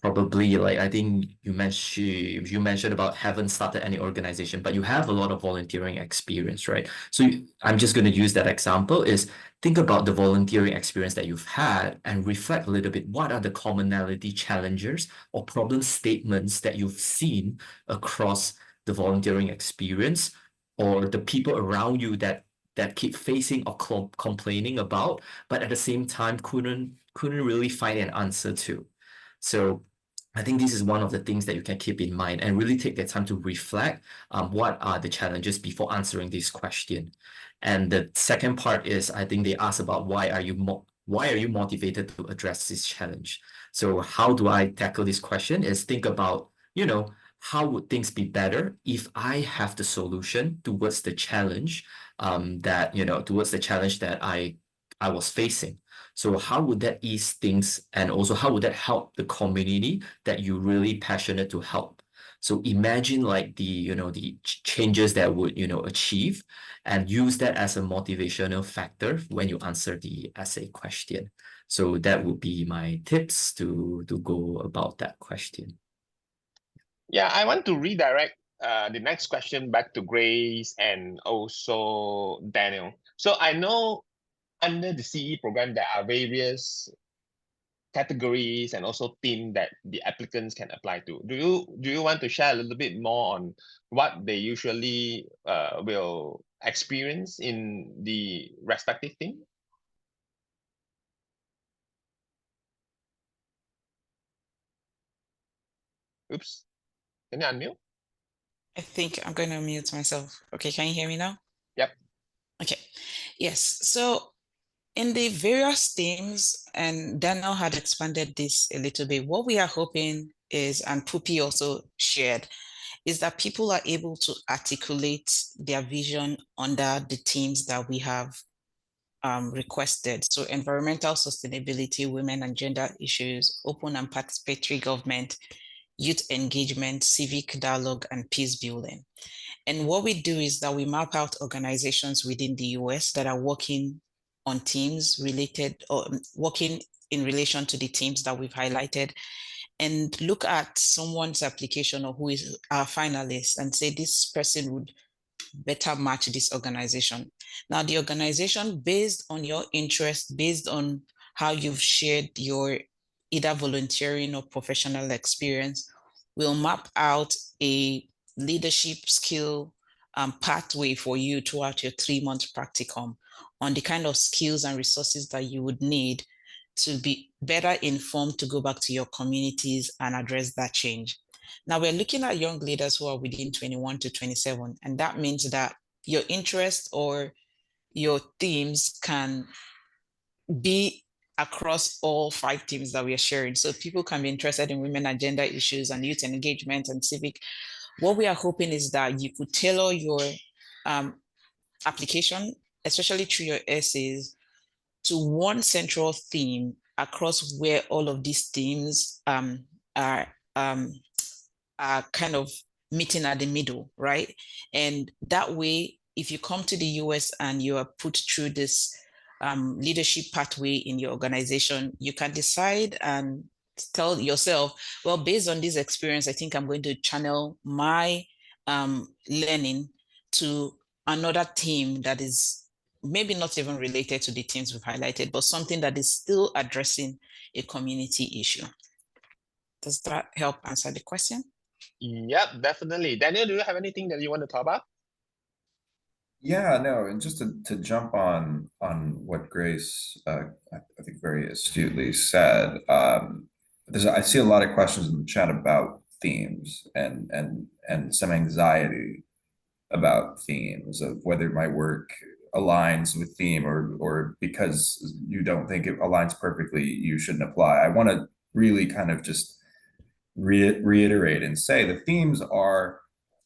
probably like I think you mentioned about haven't started any organization, but you have a lot of volunteering experience, right? So I'm just going to use that example is think about the volunteering experience that you've had and reflect a little bit what are the commonality challenges or problem statements that you've seen across the volunteering experience or the people around you that keep facing or complaining about, but at the same time couldn't really find an answer to. So I think this is one of the things that you can keep in mind and really take the time to reflect what are the challenges before answering this question. And the second part is, I think they ask about why are you motivated to address this challenge? So how do I tackle this question is think about, how would things be better if I have the solution towards the challenge towards the challenge that I was facing. So how would that ease things, and also how would that help the community that you're really passionate to help? So imagine like the changes that would achieve, and use that as a motivational factor when you answer the essay question. So that would be my tips to go about that question. Yeah, I want to redirect the next question back to Grace and also Daniel. So I know under the CE program, there are various categories and also themes that the applicants can apply to. Do you want to share a little bit more on what they usually will experience in the respective theme? Oops, can you unmute? I think I'm going to mute myself. Okay, can you hear me now? Yep. Okay, yes. So in the various themes, and Daniel had expanded this a little bit, what we are hoping is, and Pupi also shared, is that people are able to articulate their vision under the themes that we have requested. So environmental sustainability, women and gender issues, open and participatory government, youth engagement, civic dialogue, and peace building. And what we do is that we map out organizations within the US that are working on teams related or working in relation to the teams that we've highlighted, and look at someone's application or who is our finalist and say this person would better match this organization. Now, the organization, based on your interest, based on how you've shared your either volunteering or professional experience, will map out a leadership skill pathway for you throughout your 3-month practicum on the kind of skills and resources that you would need to be better informed to go back to your communities and address that change. Now we're looking at young leaders who are within 21 to 27, and that means that your interest or your themes can be across all 5 teams that we are sharing. So people can be interested in women and gender issues and youth engagement and civic. What we are hoping is that you could tailor your application, especially through your essays, to one central theme across where all of these themes are kind of meeting at the middle, right? And that way, if you come to the US and you are put through this leadership pathway in your organization, you can decide and tell yourself, well, based on this experience, I think I'm going to channel my learning to another team that is maybe not even related to the themes we've highlighted, but something that is still addressing a community issue. Does that help answer the question? Yep, definitely. Daniel, do you have anything that you want to talk about? Yeah, no, and just to jump on what Grace I think very astutely said, I see a lot of questions in the chat about themes and some anxiety about themes of whether my work aligns with theme or because you don't think it aligns perfectly, you shouldn't apply. I want to really kind of just reiterate and say the themes are,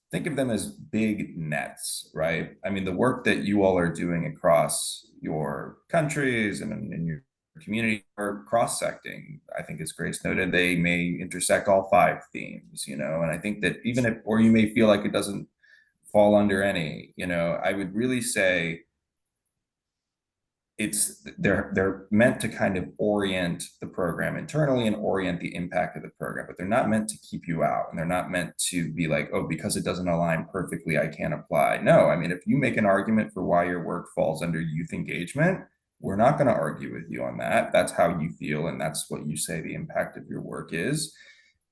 think of them as big nets, right? I mean, the work that you all are doing across your countries and in your community are cross-secting. I think as Grace noted, they may intersect all 5 themes, you know, and I think that even if, or you may feel like it doesn't fall under any, you know, I would really say they're meant to kind of orient the program internally and orient the impact of the program, but they're not meant to keep you out, and they're not meant to be like, oh, because it doesn't align perfectly, I can't apply. No, I mean, if you make an argument for why your work falls under youth engagement, we're not going to argue with you on that. That's how you feel, and that's what you say the impact of your work is.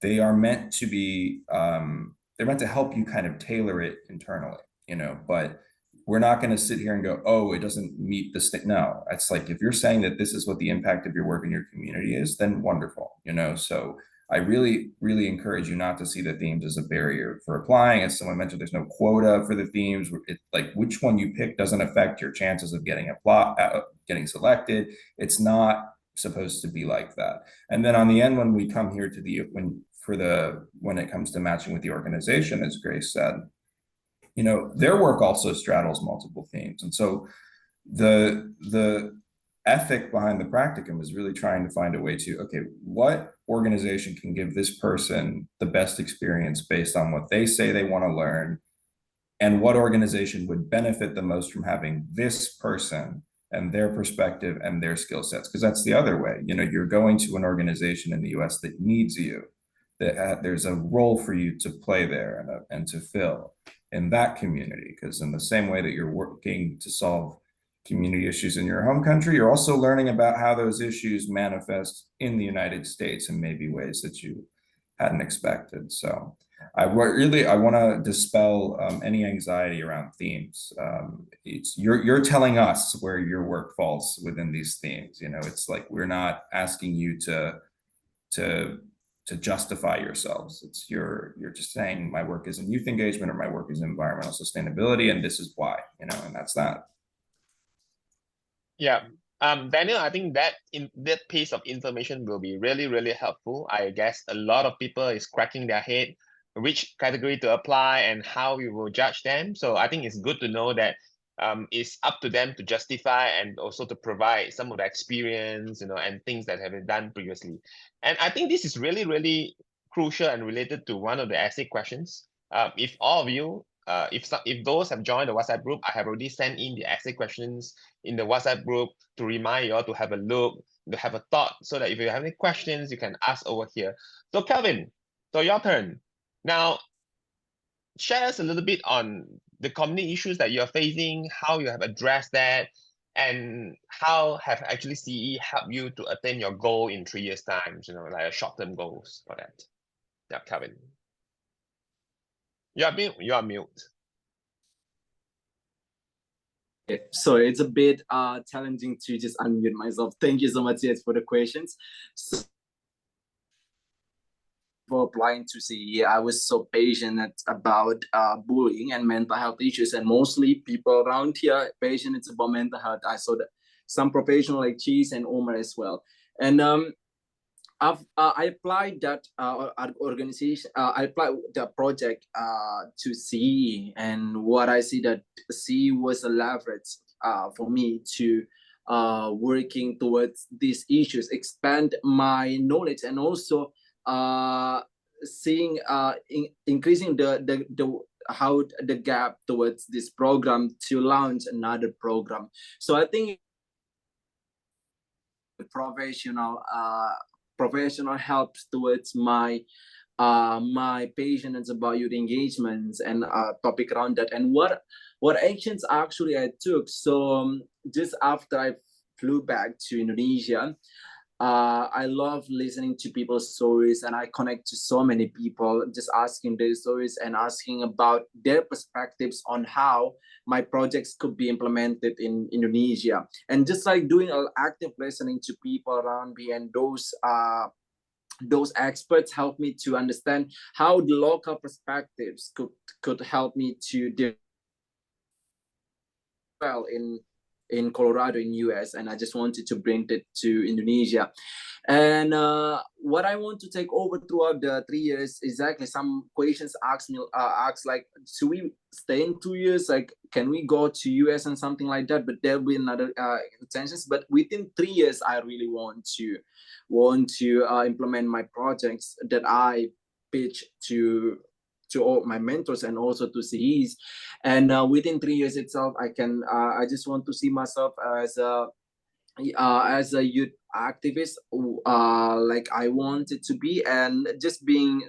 They are meant to be, they're meant to help you kind of tailor it internally, you know, but we're not going to sit here and go, oh, it doesn't meet the state. No, it's like, if you're saying that this is what the impact of your work in your community is, then wonderful, you know? So I really, really encourage you not to see the themes as a barrier for applying. As someone mentioned, there's no quota for the themes. It, like, which one you pick doesn't affect your chances of getting getting selected. It's not supposed to be like that. And then on the end, when we come here to when it comes to matching with the organization, as Grace said, you know, their work also straddles multiple themes. And so the ethic behind the practicum is really trying to find a way to, okay, what organization can give this person the best experience based on what they say they want to learn, and what organization would benefit the most from having this person and their perspective and their skill sets. Because that's the other way, you know, you're going to an organization in the US that needs you, that there's a role for you to play there and to fill in that community. Because in the same way that you're working to solve community issues in your home country, you're also learning about how those issues manifest in the United States in maybe ways that you hadn't expected. So I want to dispel any anxiety around themes. It's you're telling us where your work falls within these themes. You know, it's like, we're not asking you to justify yourselves. It's you're just saying, my work is in youth engagement, or my work is in environmental sustainability, and this is why, you know, and that's that. Yeah. Daniel, I think that that piece of information will be really, really helpful. I guess a lot of people is cracking their head which category to apply and how we will judge them. So I think it's good to know that it's up to them to justify and also to provide some of the experience, you know, and things that have been done previously. And I think this is really, really crucial and related to one of the essay questions. If all of you, if those have joined the WhatsApp group, I have already sent in the essay questions in the WhatsApp group to remind you all to have a look, to have a thought, so that if you have any questions, you can ask over here. So Kelvin, so your turn. Now, share us a little bit on the community issues that you're facing, how you have addressed that, and how have actually CEE helped you to attain your goal in 3 years' time, you know, like a short-term goals for that. Yeah, Kelvin. You are mute. So it's a bit challenging to just unmute myself. Thank you so much, yes, for the questions. So, for applying to CEE, I was so passionate about bullying and mental health issues, and mostly people around here passionate about mental health. I saw that some professional like Cheese and Omar as well, and I applied that organization. I applied the project to CEE, and what I see that CEE was a leverage for me to working towards these issues, expand my knowledge, and also seeing increasing the how the gap towards this program to launch another program. So I think professional helps towards my my passions about youth engagements and topic around that. And what what actions actually I took. So just after I flew back to Indonesia, I love listening to people's stories, and I connect to so many people, just asking their stories and asking about their perspectives on how my projects could be implemented in Indonesia. And just like doing active listening to people around me, and those experts help me to understand how the local perspectives could help me to do well in Colorado in US, and I just wanted to bring it to Indonesia. And what I want to take over throughout the 3 years, exactly, some questions ask like, should we stay in 2 years? Like, can we go to US and something like that? But there'll be another intentions. But within 3 years, I really want to implement my projects that I pitch to all my mentors and also to CEs. And within 3 years itself, I just want to see myself as a youth activist, like I wanted to be, and just being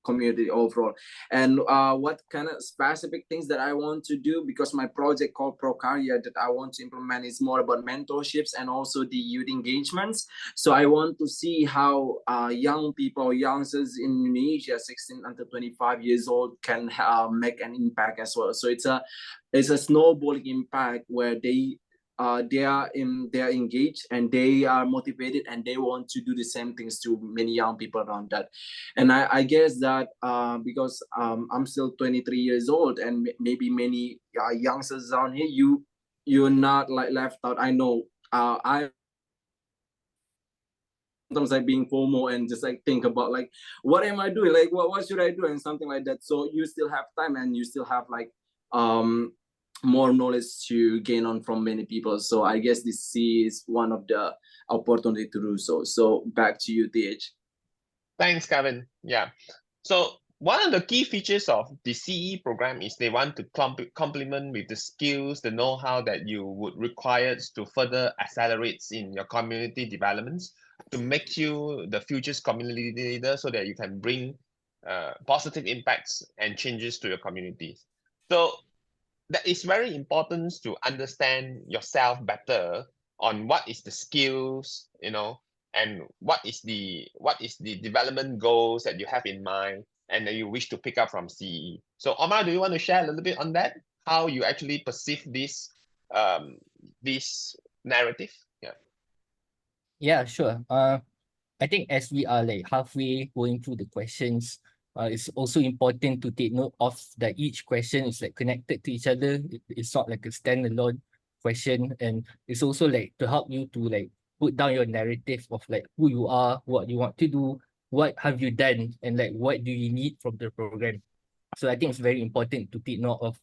community overall. And what kind of specific things that I want to do, because my project called Prokarya that I want to implement is more about mentorships and also the youth engagements. So I want to see how young people, youngsters in Indonesia, 16 until 25 years old, can make an impact as well. So it's a snowballing impact where they are engaged and they are motivated and they want to do the same things to many young people around that. And I guess that because I'm still 23 years old, and maybe many youngsters around here, you're not like left out. I know I sometimes like being FOMO and just like think about like, what am I doing? Like, what should I do? And something like that. So you still have time, and you still have like more knowledge to gain on from many people. So I guess this C is one of the opportunity to do so. So back to you, TH. Thanks, Kevin. Yeah. So one of the key features of the CE program is they want to complement with the skills, the know-how that you would require to further accelerate in your community developments, to make you the future's community leader, so that you can bring positive impacts and changes to your communities. So that is very important to understand yourself better on what is the skills, and what is the development goals that you have in mind and that you wish to pick up from CE. So Omar, do you want to share a little bit on that? How you actually perceive this narrative? Yeah. Yeah, sure. I think as we are like halfway going through the questions, it's also important to take note of that each question is like connected to each other. It's not like a standalone question, and it's also like to help you to like put down your narrative of like who you are, what you want to do, what have you done, and like what do you need from the program. So I think it's very important to take note of.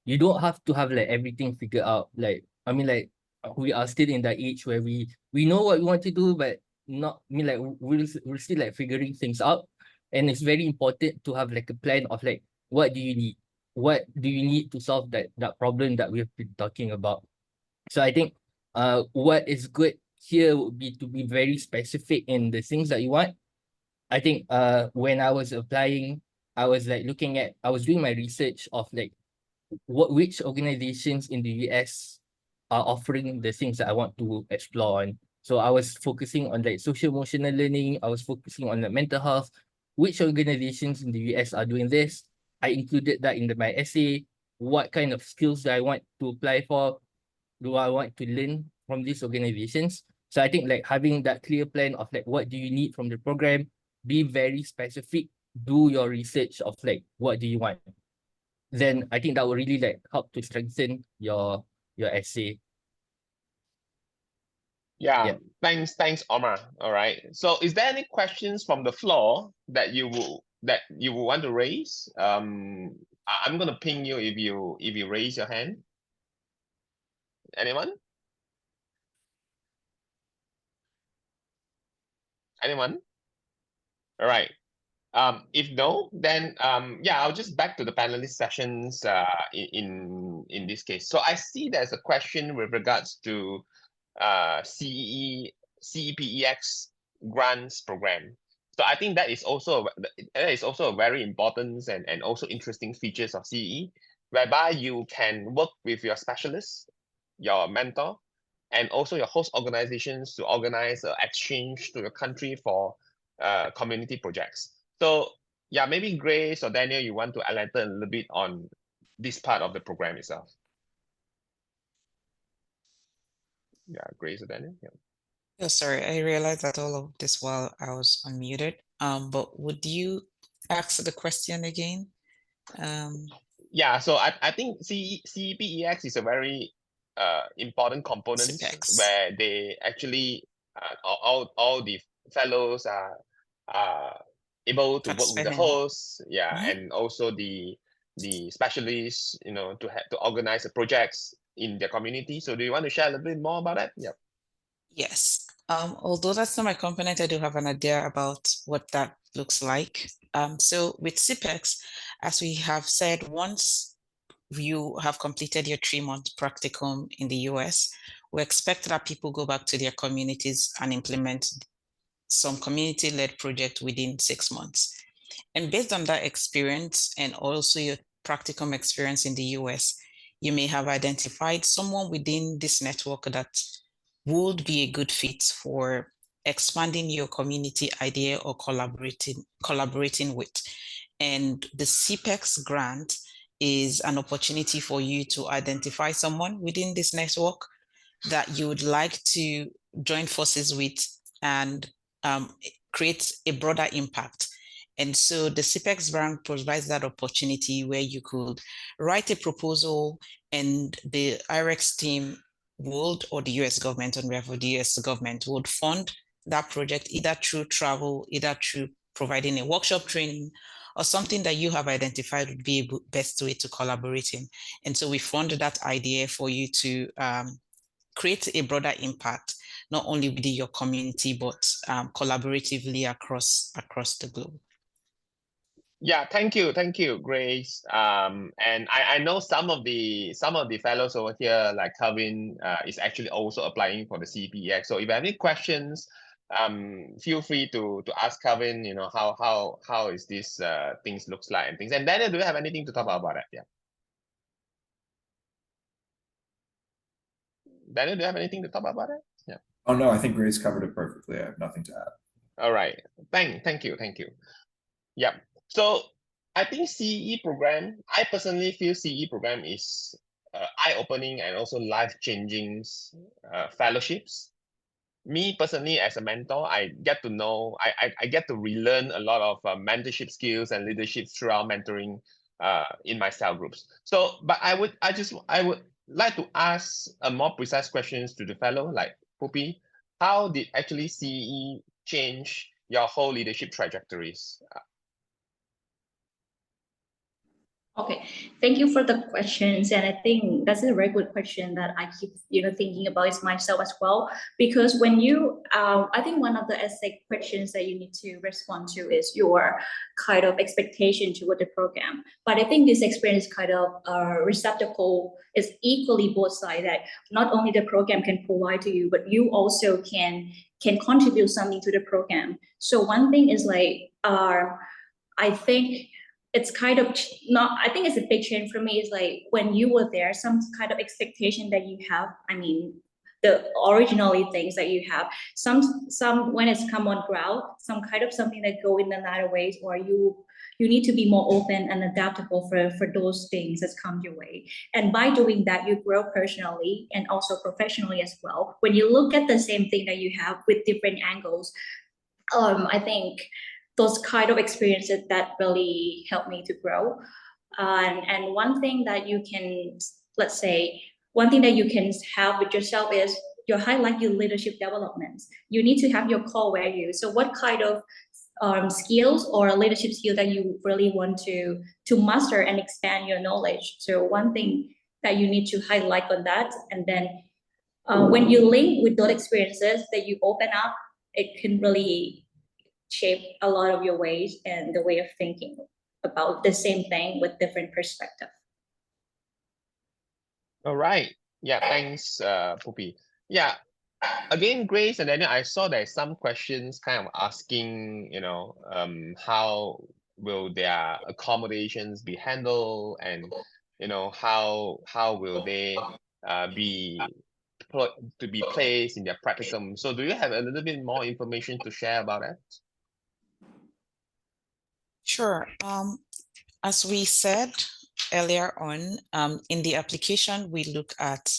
You don't have to have like everything figured out. Like I mean, like we are still in that age where we know what we want to do, but not I mean like we're still like figuring things out. And it's very important to have like a plan of like what do you need? What do you need to solve that problem that we've been talking about? So I think what is good here would be to be very specific in the things that you want. I think when I was applying, I was like I was doing my research of like which organizations in the US are offering the things that I want to explore on. So I was focusing on like social emotional learning. I was focusing on the mental health. Which organizations in the US are doing this? I included that in my essay. What kind of skills do I want to apply for? Do I want to learn from these organizations? So I think like having that clear plan of like what do you need from the program, be very specific, do your research of like what do you want. Then I think that will really like help to strengthen your essay. Yeah. Yeah. Thanks, Omar. All right. So is there any questions from the floor that you will want to raise? I'm gonna ping you if you raise your hand. Anyone? Anyone? All right. If no, then yeah, I'll just back to the panelist sessions in this case. So I see there's a question with regards to CEPEX grants program. So I think that is also a very important and also interesting features of CEE, whereby you can work with your specialists, your mentor, and also your host organizations to organize an exchange to your country for community projects. So yeah, maybe Grace or Daniel, you want to enlighten a little bit on this part of the program itself. Yeah, Grace or Daniel. Yeah. Oh, sorry, I realized that all of this while I was unmuted. But would you ask the question again? Yeah, so I think CEPEX is a very important component CPEX. where they actually all the fellows are able to work with the Participating. hosts, yeah, Mhm. and also the specialists, you know, to organize the projects in their community. So do you want to share a little bit more about that? Yeah. Yes. Although that's not my component, I do have an idea about what that looks like. So with CPEX, as we have said, once you have completed your 3-month practicum in the US, we expect that people go back to their communities and implement some community-led project within 6 months. And based on that experience and also your practicum experience in the US, you may have identified someone within this network that would be a good fit for expanding your community idea or collaborating with. And the CPEX grant is an opportunity for you to identify someone within this network that you would like to join forces with and create a broader impact. And so the CPEX grant provides that opportunity where you could write a proposal and the IREX team would, or the US government on behalf of the US government would fund that project either through travel, either through providing a workshop training or something that you have identified would be a best way to collaborate in. And so we fund that idea for you to create a broader impact, not only within your community, but collaboratively across the globe. Yeah, thank you, Grace. And I know some of the fellows over here, like Calvin, is actually also applying for the CPEX. So if you have any questions, feel free to ask Calvin. You know how is this things looks like and things. And Daniel, do you have anything to talk about that? Yeah. Daniel, do you have anything to talk about it? Yeah. Oh no, I think Grace covered it perfectly. I have nothing to add. All right. Thank you. Yeah. So I think CEE program, I personally feel CEE program is eye-opening and also life-changing fellowships. Me personally, as a mentor, I get to know, I get to relearn a lot of mentorship skills and leadership throughout mentoring in my cell groups. So, but I would like to ask a more precise questions to the fellow, like Pupi. How did actually CEE change your whole leadership trajectories? Okay, thank you for the questions, and I think that's a very good question that I keep thinking about is myself as well. Because when you, I think one of the essay questions that you need to respond to is your kind of expectation toward the program. But I think this experience kind of receptacle is equally both sides, that not only the program can provide to you, but you also can contribute something to the program. So one thing is like, I think it's kind of not, I think it's a big change for me is like when you were there, some kind of expectation that you have, I mean, the originally things that you have, some when it's come on ground, some kind of something that go in another ways, or you need to be more open and adaptable for those things that come your way. And by doing that, you grow personally and also professionally as well. When you look at the same thing that you have with different angles, I think those kind of experiences that really helped me to grow. And one thing that you can, let's say, one thing that you can have with yourself is you highlight your leadership developments. You need to have your core values. So what kind of skills or leadership skill that you really want to master and expand your knowledge. So one thing that you need to highlight on that, and then when you link with those experiences that you open up, it can really shape a lot of your ways and the way of thinking about the same thing with different perspective. All right. Yeah, thanks, Pupi. Yeah, again, Grace and Daniel, I saw there's some questions kind of asking, how will their accommodations be handled, and how will they be to be placed in their practicum. So do you have a little bit more information to share about that? Sure. As we said earlier on, in the application, we look at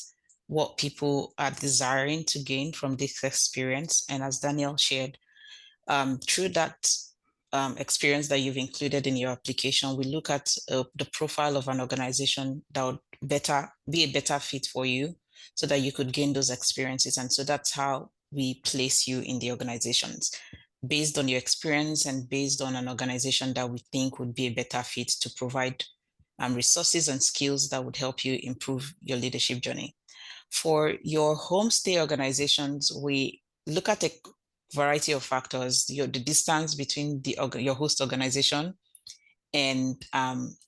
what people are desiring to gain from this experience. And as Daniel shared, through that experience that you've included in your application, we look at the profile of an organization that would be a better fit for you so that you could gain those experiences. And so that's how we place you in the organizations, based on your experience and based on an organization that we think would be a better fit to provide resources and skills that would help you improve your leadership journey. For your homestay organizations, we look at a variety of factors, the distance between your host organization and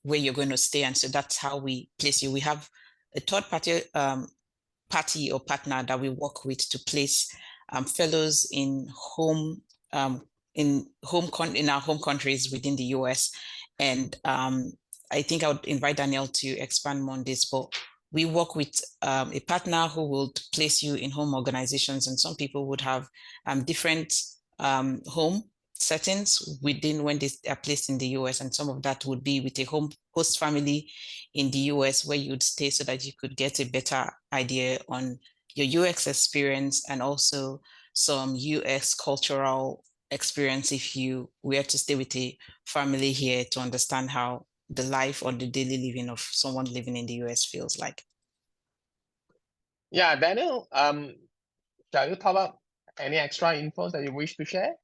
where you're going to stay. And so that's how we place you. We have a third party or partner that we work with to place fellows in our home countries within the US. And I think I would invite Daniel to expand more on this, but we work with a partner who will place you in home organizations, and some people would have different home settings within when they are placed in the US, and some of that would be with a host family in the US where you'd stay so that you could get a better idea on your UX experience and also some US cultural experience if you were to stay with a family here to understand how the life or the daily living of someone living in the US feels like. Yeah, Daniel, shall you talk about any extra infos that you wish to share?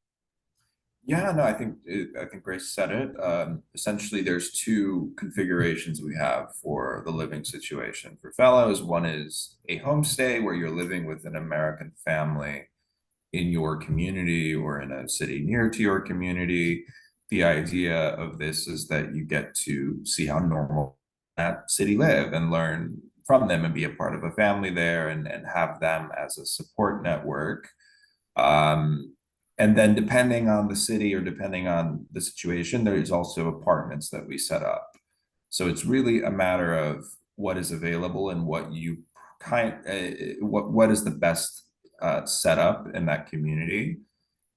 Yeah, no, I think Grace said it. Essentially, there's two configurations we have for the living situation for fellows. One is a homestay where you're living with an American family in your community or in a city near to your community. The idea of this is that you get to see how normal that city live and learn from them and be a part of a family there and have them as a support network. And then depending on the city or depending on the situation, there's also apartments that we set up. So it's really a matter of what is available and what you what is the best setup in that community,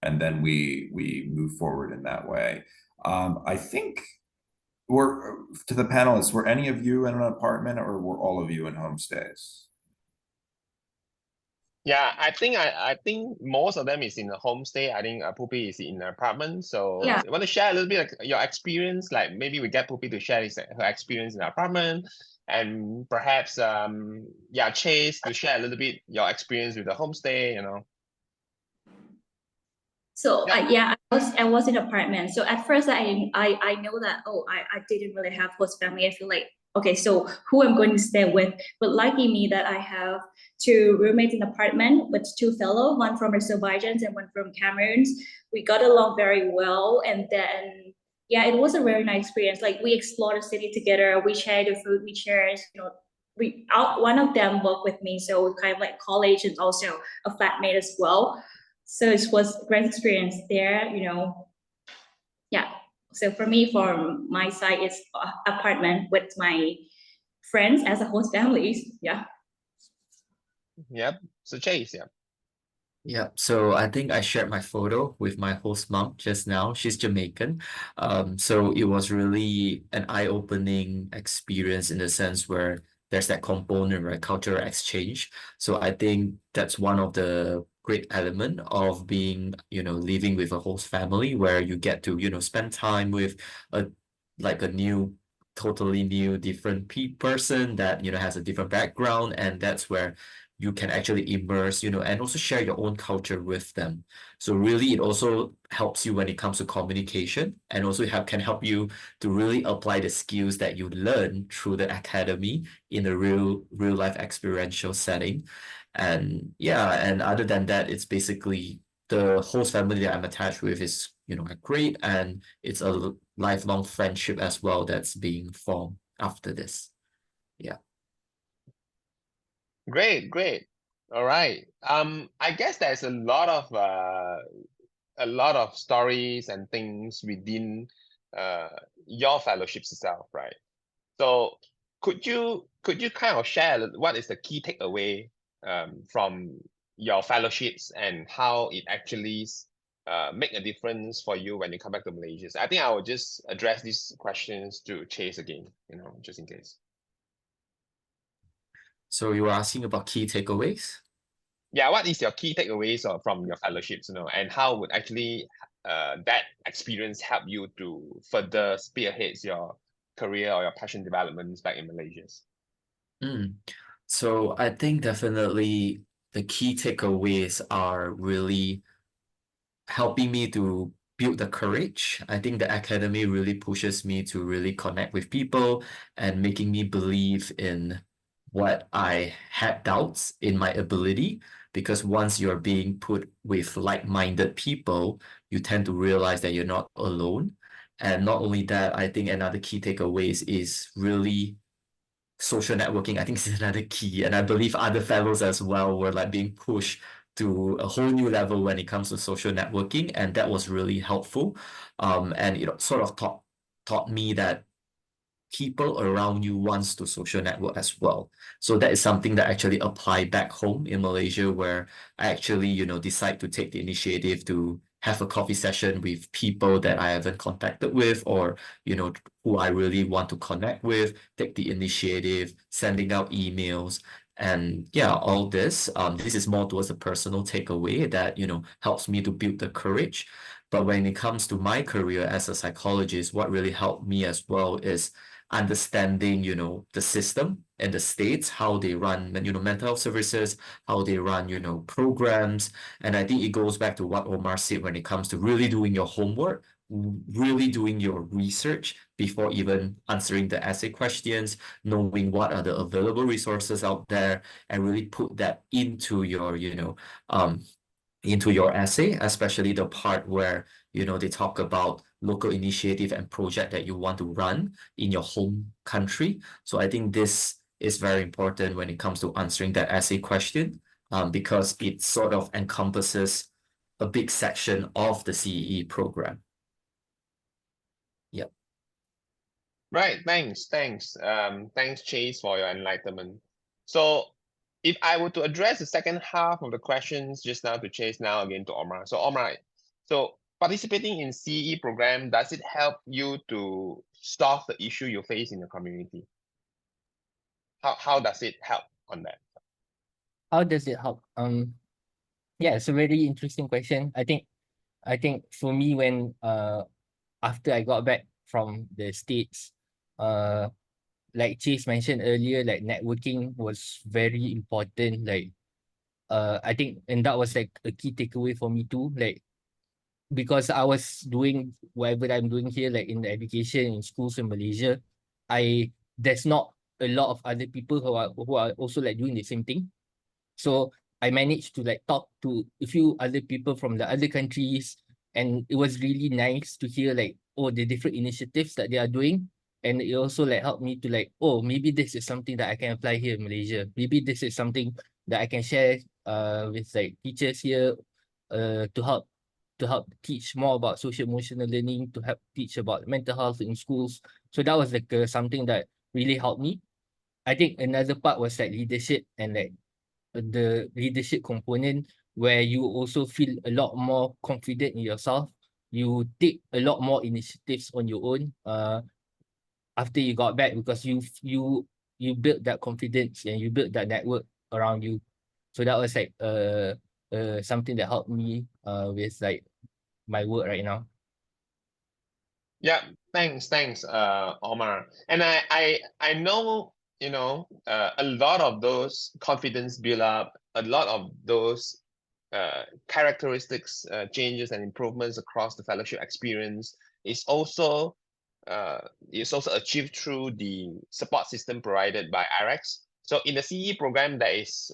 and then we move forward in that way. I think to the panelists, were any of you in an apartment or were all of you in homestays? Yeah, I think most of them is in the homestay. I think Pupi is in an apartment. So Yeah. you want to share a little bit like your experience? Like maybe we get Pupi to share her experience in the apartment, and perhaps Chase to share a little bit your experience with the homestay. So Yeah. I was in an apartment. So at first I know that I didn't really have host family. I feel like okay, so who I'm going to stay with? But lucky me that I have two roommates in the apartment with two fellow, one from Azerbaijan and one from Cameroon. We got along very well, and then yeah, it was a very nice experience. Like we explored the city together. We shared the food. We shared, one of them worked with me, so kind of like college and also a flatmate as well. So it was a great experience there, Yeah. So for me, from my side, it's apartment with my friends as a host families. Yeah. Yep. So Chase, yeah. Yeah, so I think I shared my photo with my host mom just now. She's Jamaican. So it was really an eye-opening experience in the sense where there's that component, right? Cultural exchange. So I think that's one of the great element of being, living with a host family where you get to, spend time with a totally new, different person that, has a different background, and that's where you can actually immerse, and also share your own culture with them. So really, it also helps you when it comes to communication, and also can help you to really apply the skills that you learn through the academy in a real life experiential setting. And yeah, and other than that, it's basically the host family that I'm attached with is, great, and it's a lifelong friendship as well that's being formed after this. Yeah. Great. All right. I guess there's a lot of stories and things within your fellowships itself, right? So could you kind of share what is the key takeaway from your fellowships and how it actually make a difference for you when you come back to Malaysia? So I think I will just address these questions to Chase again, just in case. So you were asking about key takeaways? Yeah, what is your key takeaways from your fellowships, and how would actually that experience help you to further spearhead your career or your passion developments back in Malaysia? So I think definitely the key takeaways are really helping me to build the courage. I think the academy really pushes me to really connect with people and making me believe in what I had doubts in my ability. Because once you're being put with like-minded people, you tend to realize that you're not alone. And not only that, I think another key takeaways is really social networking. I think this is another key, and I believe other fellows as well were like being pushed to a whole new level when it comes to social networking, and that was really helpful. And sort of taught me that people around you wants to social network as well. So that is something that I actually apply back home in Malaysia, where I actually, decide to take the initiative to have a coffee session with people that I haven't contacted with, or, who I really want to connect with, take the initiative, sending out emails. And yeah, all this, this is more towards a personal takeaway that, helps me to build the courage. But when it comes to my career as a psychologist, what really helped me as well is understanding, the system and the states, how they run, mental health services, how they run, programs. And I think it goes back to what Omar said when it comes to really doing your homework, really doing your research before even answering the essay questions, knowing what are the available resources out there, and really put that into your, into your essay, especially the part where, they talk about local initiative and project that you want to run in your home country. So I think this is very important when it comes to answering that essay question, because it sort of encompasses a big section of the CEE program. Yep. Right. Thanks. Thanks, Chase, for your enlightenment. So if I were to address the second half of the questions just now to Chase, now again to Omar. So Omar, participating in CE program, does it help you to solve the issue you face in the community? How does it help on that? How does it help? Yeah, it's a very interesting question. I think for me, when after I got back from the States, like Chase mentioned earlier, like networking was very important. Like I think, and that was like a key takeaway for me too. Like because I was doing whatever I'm doing here, like in the education in schools in Malaysia, there's not a lot of other people who are also like doing the same thing. So I managed to like talk to a few other people from the other countries, and it was really nice to hear like, oh, the different initiatives that they are doing. And it also like helped me to like, oh, maybe this is something that I can apply here in Malaysia. Maybe this is something that I can share with like teachers here to help teach more about social emotional learning, to help teach about mental health in schools. So that was like something that really helped me. I think another part was like leadership, and like the leadership component, where you also feel a lot more confident in yourself. You take a lot more initiatives on your own after you got back, because you built that confidence and you built that network around you. So that was like something that helped me with like my work right now. Yeah, thanks, Omar. And I know, a lot of those confidence build up, a lot of those characteristics, changes and improvements across the fellowship experience is also achieved through the support system provided by IREX. So in the CE program, there is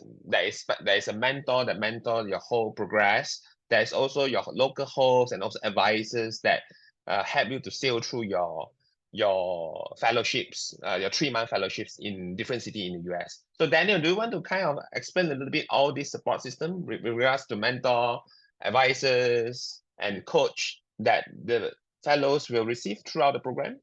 a mentor that mentor your whole progress. There is also your local hosts and also advisors that help you to sail through your your fellowships, your 3-month fellowships in different city in the US. So Daniel, do you want to kind of explain a little bit all this support system with regards to mentor, advisors, and coach that the fellows will receive throughout the program?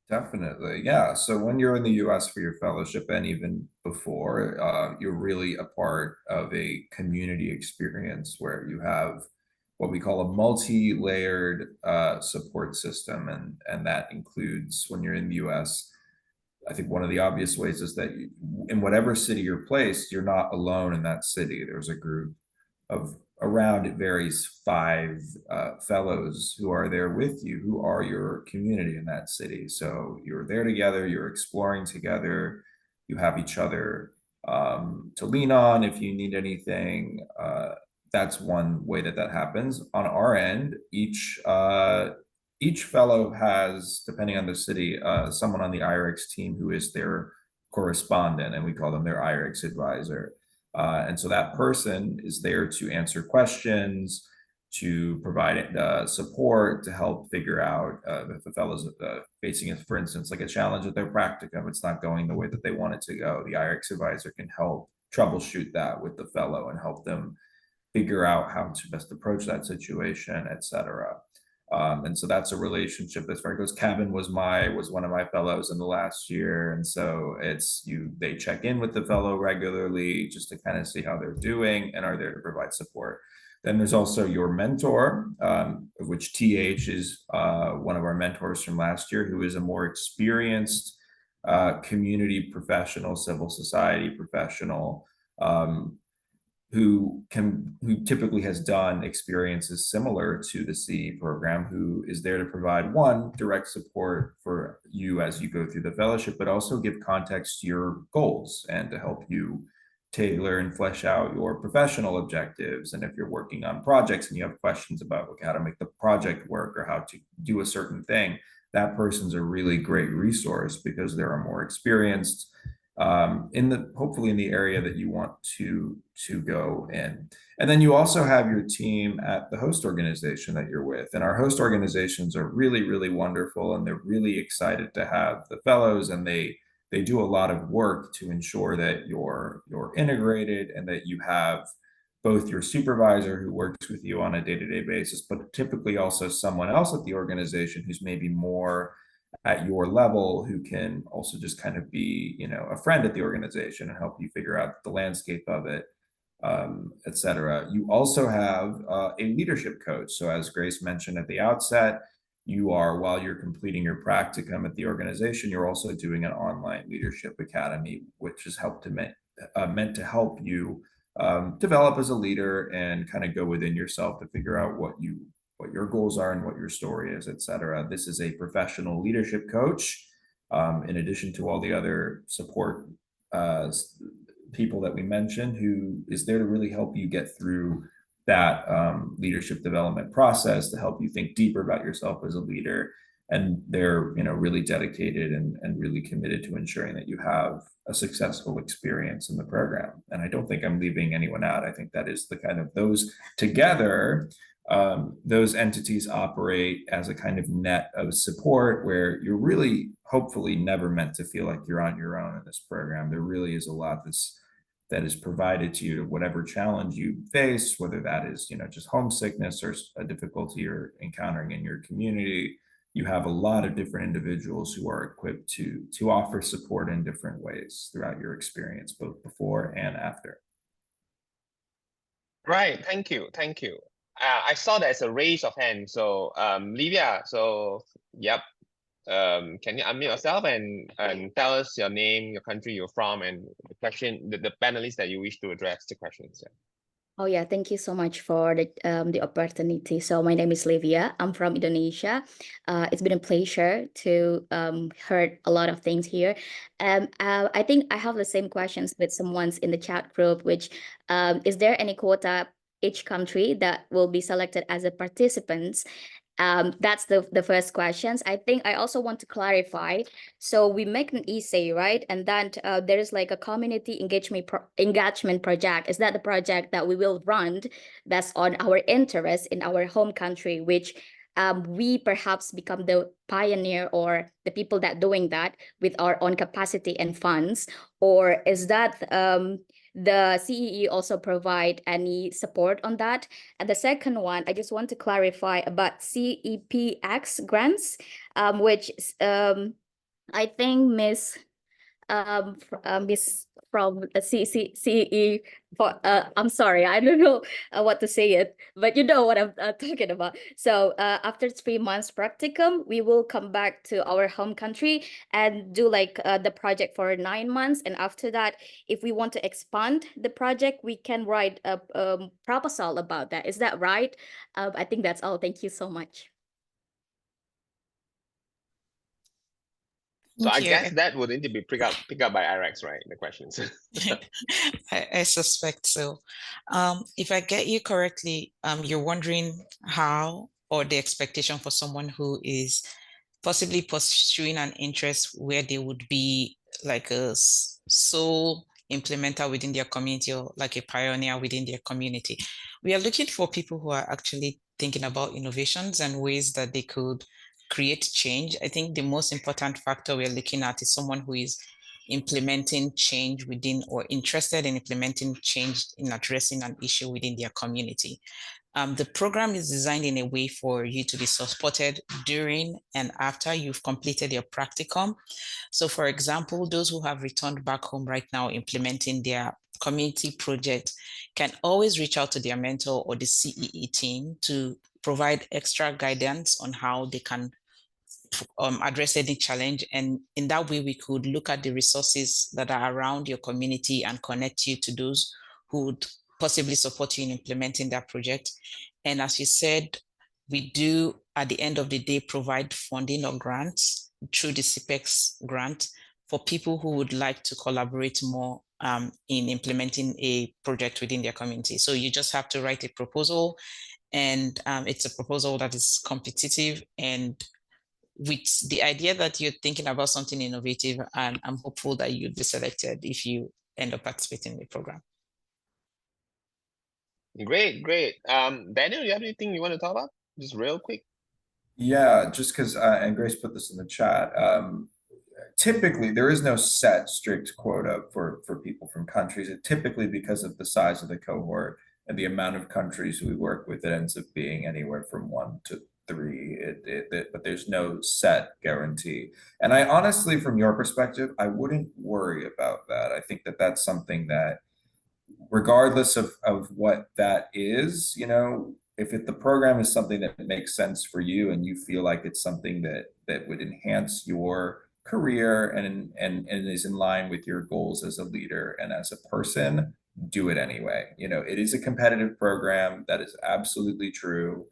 Definitely. Yeah. So when you're in the US for your fellowship and even before, you're really a part of a community experience where you have what we call a multi-layered support system. And that includes when you're in the US, I think one of the obvious ways is that in whatever city you're placed, you're not alone in that city. There's a group of around, it varies, 5 fellows who are there with you, who are your community in that city. So you're there together, you're exploring together, you have each other to lean on if you need anything. That's one way that happens. On our end, each fellow has, depending on the city, someone on the IRX team who is their correspondent, and we call them their IRX advisor. And so that person is there to answer questions, to provide support, to help figure out if the fellow's facing, for instance, like a challenge at their practicum, it's not going the way that they want it to go. The IRX advisor can help troubleshoot that with the fellow and help them figure out how to best approach that situation, etc. And so that's a relationship that's very close. Kevin was one of my fellows in the last year, and so they check in with the fellow regularly just to kind of see how they're doing and are there to provide support. Then there's also your mentor, of which TH is one of our mentors from last year, who is a more experienced community professional, civil society professional, who typically has done experiences similar to the CEE program, who is there to provide direct support for you as you go through the fellowship, but also give context to your goals and to help you tailor and flesh out your professional objectives. And if you're working on projects and you have questions about how to make the project work or how to do a certain thing, that person's a really great resource because they're more experienced hopefully in the area that you want to go in. And then you also have your team at the host organization that you're with. And our host organizations are really, really wonderful, and they're really excited to have the fellows, and they do a lot of work to ensure that you're integrated and that you have both your supervisor who works with you on a day-to-day basis, but typically also someone else at the organization who's maybe more at your level, who can also just kind of be, a friend at the organization and help you figure out the landscape of it, etc. You also have a leadership coach. So as Grace mentioned at the outset, while you're completing your practicum at the organization, you're also doing an online leadership academy, which is meant to help you develop as a leader and kind of go within yourself to figure out what your goals are and what your story is, etc. This is a professional leadership coach, in addition to all the other support people that we mentioned, who is there to really help you get through that leadership development process, to help you think deeper about yourself as a leader. And they're really dedicated and really committed to ensuring that you have a successful experience in the program. And I don't think I'm leaving anyone out. I think that is the kind of those together. Those entities operate as a kind of net of support where you're really hopefully never meant to feel like you're on your own in this program. There really is a lot that is provided to you to whatever challenge you face, whether that is, just homesickness or a difficulty you're encountering in your community. You have a lot of different individuals who are equipped to offer support in different ways throughout your experience, both before and after. Right, thank you. I saw there's a raise of hands. So Livia, yep. Can you unmute yourself and tell us your name, your country you're from, and the question, the panelists that you wish to address the questions? Oh yeah, thank you so much for the opportunity. So my name is Livia. I'm from Indonesia. It's been a pleasure to heard a lot of things here. I think I have the same questions with someone's in the chat group, which is there any quota each country that will be selected as a participants? That's the first questions. I think I also want to clarify. So we make an essay, right? And then there is like a community engagement project. Is that the project that we will run based on our interest in our home country, which we perhaps become the pioneer or the people that doing that with our own capacity and funds? Or is that the CEE also provide any support on that? And the second one, I just want to clarify about CEPX grants, which I think Miss from CEE for I'm sorry, I don't know what to say it, but you know what I'm talking about. So after 3 months practicum, we will come back to our home country and do like the project for 9 months, and after that, if we want to expand the project, we can write a proposal about that. Is that right? I think that's all. Thank you so much. So I Thank you. guess that would need to be picked up by IREX, right? The questions. I suspect so. If I get you correctly, you're wondering how or the expectation for someone who is possibly pursuing an interest where they would be like a sole implementer within their community or like a pioneer within their community. We are looking for people who are actually thinking about innovations and ways that they could create change. I think the most important factor we're looking at is someone who is implementing change within or interested in implementing change in addressing an issue within their community. The program is designed in a way for you to be supported during and after you've completed your practicum. So for example, those who have returned back home right now implementing their community project can always reach out to their mentor or the CEE team to provide extra guidance on how they can address any challenge. And in that way, we could look at the resources that are around your community and connect you to those who would possibly support you in implementing that project. And as you said, we do, at the end of the day, provide funding or grants through the CPEX grant for people who would like to collaborate more in implementing a project within their community. So you just have to write a proposal, and it's a proposal that is competitive and with the idea that you're thinking about something innovative, and I'm hopeful that you'd be selected if you end up participating in the program. Great. Daniel, you have anything you want to talk about? Just real quick. Yeah, just because, and Grace put this in the chat. Typically, there is no set strict quota for people from countries. It typically, because of the size of the cohort and the amount of countries we work with, it ends up being anywhere from 1 to 3. But there's no set guarantee. And I honestly, from your perspective, I wouldn't worry about that. I think that that's something that, regardless of what that is, you know, if the program is something that makes sense for you and you feel like it's something that would enhance your career and is in line with your goals as a leader and as a person, do it anyway. You know, it is a competitive program, that is absolutely true,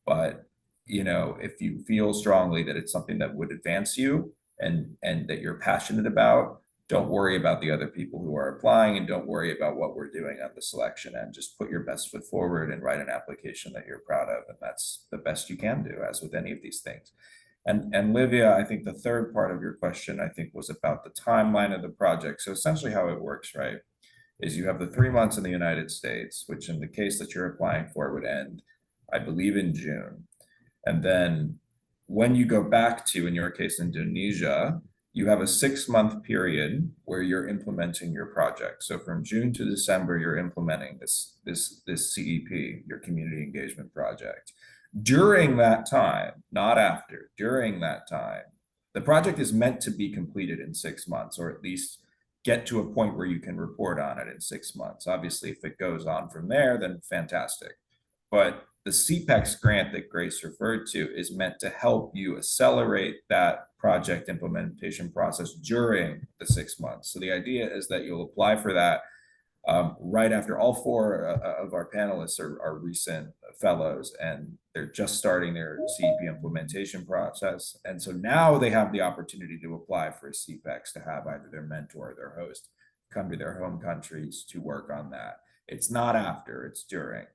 but you know, if you feel strongly that it's something that would advance you and that you're passionate about, don't worry about the other people who are applying, and don't worry about what we're doing on the selection end. Just put your best foot forward and write an application that you're proud of. And that's the best you can do, as with any of these things. And Livia, I think the third part of your question, I think, was about the timeline of the project. So essentially how it works, right, is you have the 3 months in the United States, which in the case that you're applying for would end, I believe, in June. And then when you go back to, in your case, Indonesia, you have a 6-month period where you're implementing your project. So from June to December, you're implementing this CEP, your community engagement project. During that time, not after, during that time, the project is meant to be completed in 6 months, or at least get to a point where you can report on it in 6 months. Obviously, if it goes on from there, then fantastic. But the CPEX grant that Grace referred to is meant to help you accelerate that project implementation process during the 6 months. So the idea is that you'll apply for that right after. All 4 of our panelists are recent fellows, and they're just starting their CEP implementation process. And so now they have the opportunity to apply for a CPEX, to have either their mentor or their host come to their home countries to work on that. It's not after, it's during.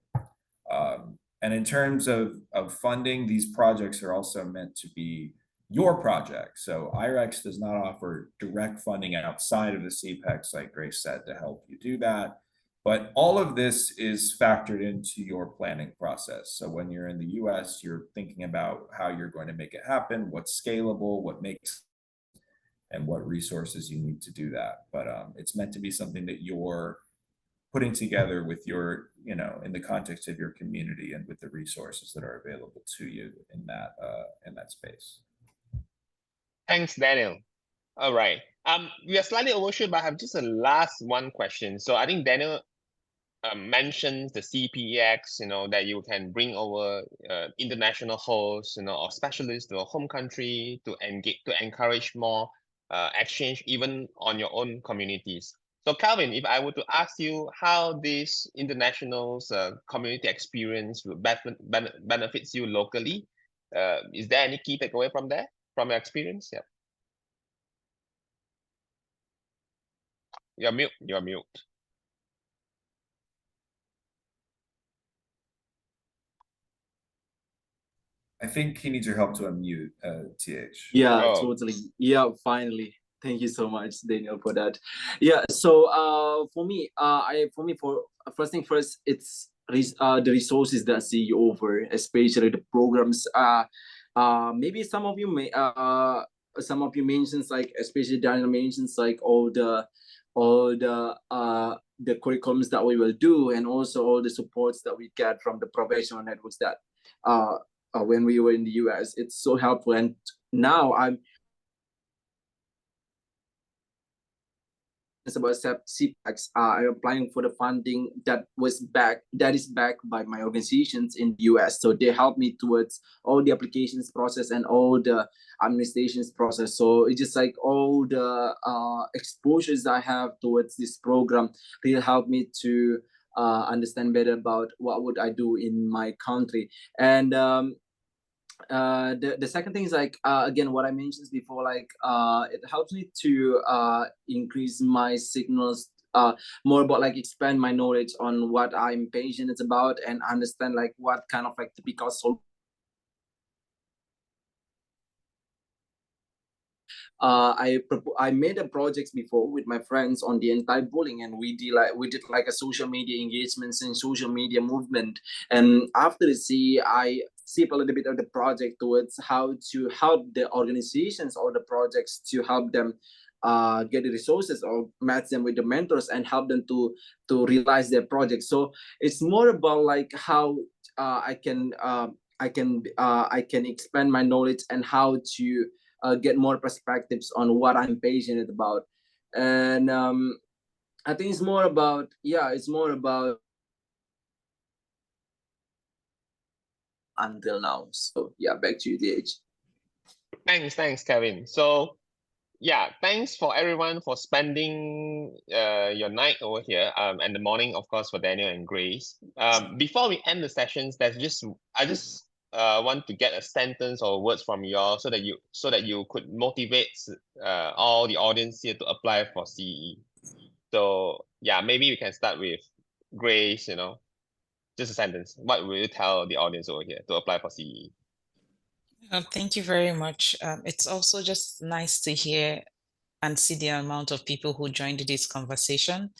And in terms of funding, these projects are also meant to be your project. So IREX does not offer direct funding outside of the CPEX, like Grace said, to help you do that. But all of this is factored into your planning process. So when you're in the US, you're thinking about how you're going to make it happen, what's scalable, what makes, and what resources you need to do that. But it's meant to be something that you're putting together with your, in the context of your community and with the resources that are available to you in that space. Thanks, Daniel. All right. We are slightly overshoot, but I have just a last one question. So I think Daniel mentions the CPEX, that you can bring over international hosts, or specialists to a home country to engage, to encourage more exchange, even on your own communities. So Calvin, if I were to ask you how this international community experience will benefits you locally, is there any key takeaway from there, from your experience? Yeah. You're mute. You're mute. I think he needs your help to unmute, TH. Yeah, Oh. totally. Yeah, finally. Thank you so much, Daniel, for that. Yeah, so for first thing first, it's the resources that CEE offer, especially the programs. Maybe some of you mentions, like, especially Daniel mentions, like all the curriculums that we will do, and also all the supports that we get from the professional networks that when we were in the US. It's so helpful. And now I'm about CPEX. I'm applying for the funding that is backed by my organizations in the US. So they help me towards all the applications process and all the administrations process. So it's just like all the exposures I have towards this program really help me to understand better about what would I do in my country. And the second thing is, like, again, what I mentioned before, like, it helps me to increase my signals, more about, like, expand my knowledge on what I'm passionate about and understand, like, what kind of, like, typical I made a project before with my friends on the anti-bullying, and we did like a social media engagements and social media movement. And after the CE, I see a little bit of the project towards how to help the organizations or the projects to help them get the resources or match them with the mentors and help them to realize their projects. So it's more about, like, how I can expand my knowledge and how to get more perspectives on what I'm passionate about. And I think it's more about until now. So yeah, back to you, DH. Thanks, Kevin. So yeah, thanks for everyone for spending your night over here, and the morning, of course, for Daniel and Grace. Before we end the sessions, I just want to get a sentence or words from you all so that you could motivate all the audience here to apply for CEE. So yeah, maybe we can start with Grace. Just a sentence. What will you tell the audience over here to apply for CEE? Thank you very much. It's also just nice to hear and see the amount of people who joined this conversation.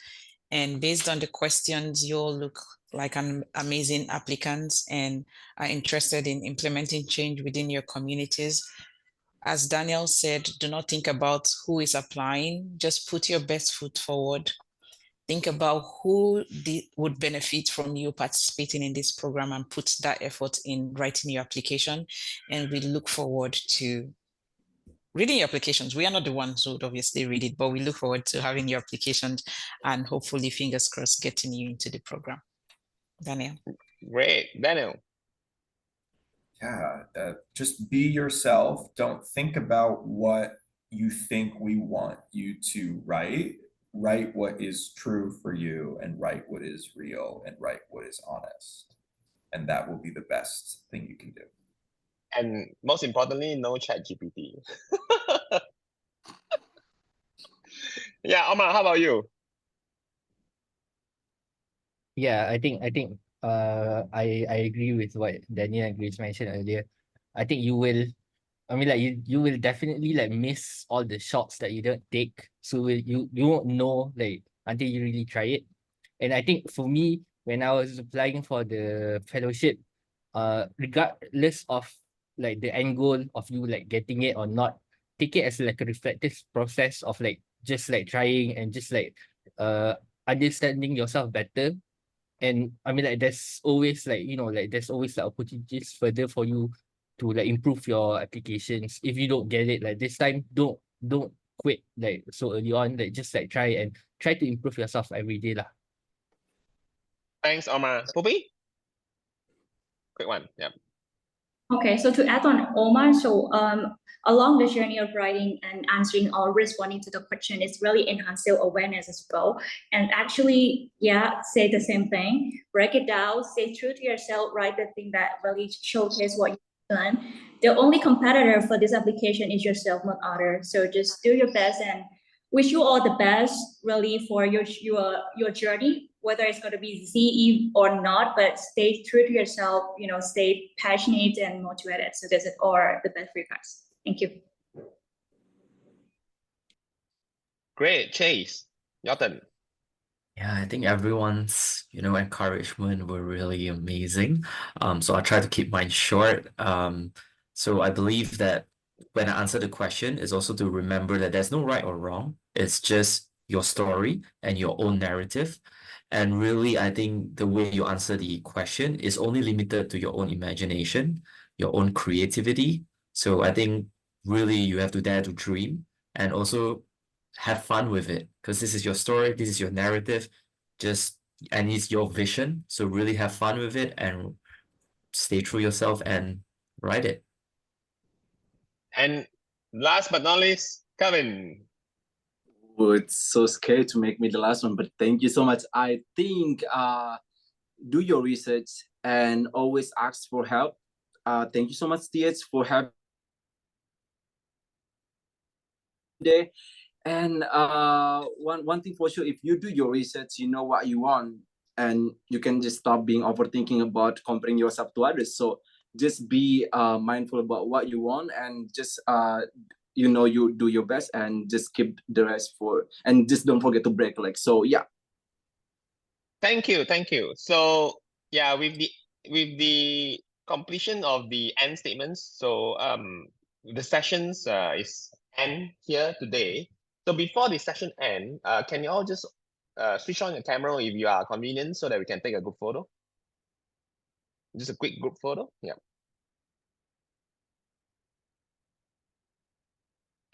And based on the questions, you all look like amazing applicants and are interested in implementing change within your communities. As Daniel said, do not think about who is applying, just put your best foot forward. Think about who would benefit from you participating in this program and put that effort in writing your application. And we look forward to reading your applications. We are not the ones who would obviously read it, but we look forward to having your applications and hopefully, fingers crossed, getting you into the program. Daniel. Great. Daniel. Yeah, just be yourself. Don't think about what you think we want you to write. Write what is true for you, and write what is real, and write what is honest. And that will be the best thing you can do. And most importantly, no ChatGPT. Yeah, Omar, how about you? Yeah, I think I agree with what Daniel and Grace mentioned earlier. I think you will you will definitely like miss all the shots that you don't take. So you won't know like until you really try it. And I think for me, when I was applying for the fellowship, regardless of like the end goal of you like getting it or not, take it as like a reflective process of like just like trying and just like understanding yourself better. And I mean like there's always like, you know, like there's always like opportunities further for you to like improve your applications. If you don't get it like this time, don't quit like so early on. Like just like try to improve yourself every day lah. Thanks, Omar. Pupi? Quick one. Yeah. Okay, so to add on Omar, so along the journey of writing and answering or responding to the question is really enhance self-awareness as well. And actually, yeah, say the same thing, break it down, stay true to yourself, write the thing that really showcase what you've done. The only competitor for this application is yourself, not others. So just do your best and wish you all the best really for your journey, whether it's going to be CE or not, but stay true to yourself, you know, stay passionate and motivated. So that's it, or the best for you guys. Thank you. Great. Chase, your turn. Yeah, I think everyone's, encouragement were really amazing. So I'll try to keep mine short. So I believe that when I answer the question is also to remember that there's no right or wrong. It's just your story and your own narrative. And really, I think the way you answer the question is only limited to your own imagination, your own creativity. So I think really you have to dare to dream and also have fun with it because this is your story, this is your narrative, and it's your vision. So really have fun with it and stay true yourself and write it. And last but not least, Kevin. Oh, it's so scary to make me the last one, but thank you so much. I think do your research and always ask for help. Thank you so much, TH, for having today. And one thing for sure, if you do your research, you know what you want, and you can just stop being overthinking about comparing yourself to others. So just be mindful about what you want, and just you do your best, and just keep the rest and just don't forget to break legs. So yeah. Thank you. So yeah, with the completion of the end statements, so the sessions is end here today. So before the session end, can you all just switch on your camera if you are convenient so that we can take a group photo? Just a quick group photo. Yeah.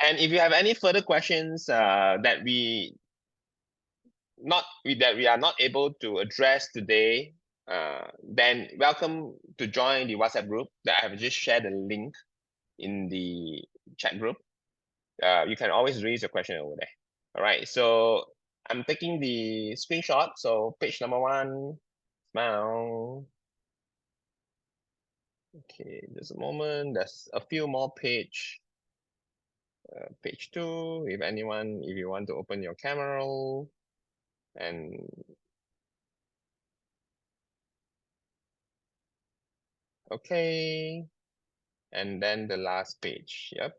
And if you have any further questions that we are not able to address today, then welcome to join the WhatsApp group that I have just shared the link in the chat group. You can always raise your question over there. All right, so I'm taking the screenshot. So page number 1, smile. Okay, just a moment. There's a few more page. Page 2, if you want to open your camera and okay, and then the last page. Yep.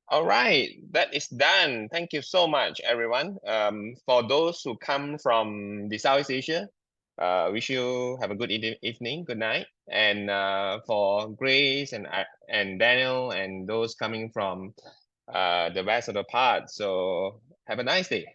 All right, that is done. Thank you so much, everyone. For those who come from the Southeast Asia, wish you have a good evening, good night. And for Grace and Daniel and those coming from the rest of the part, so have a nice day.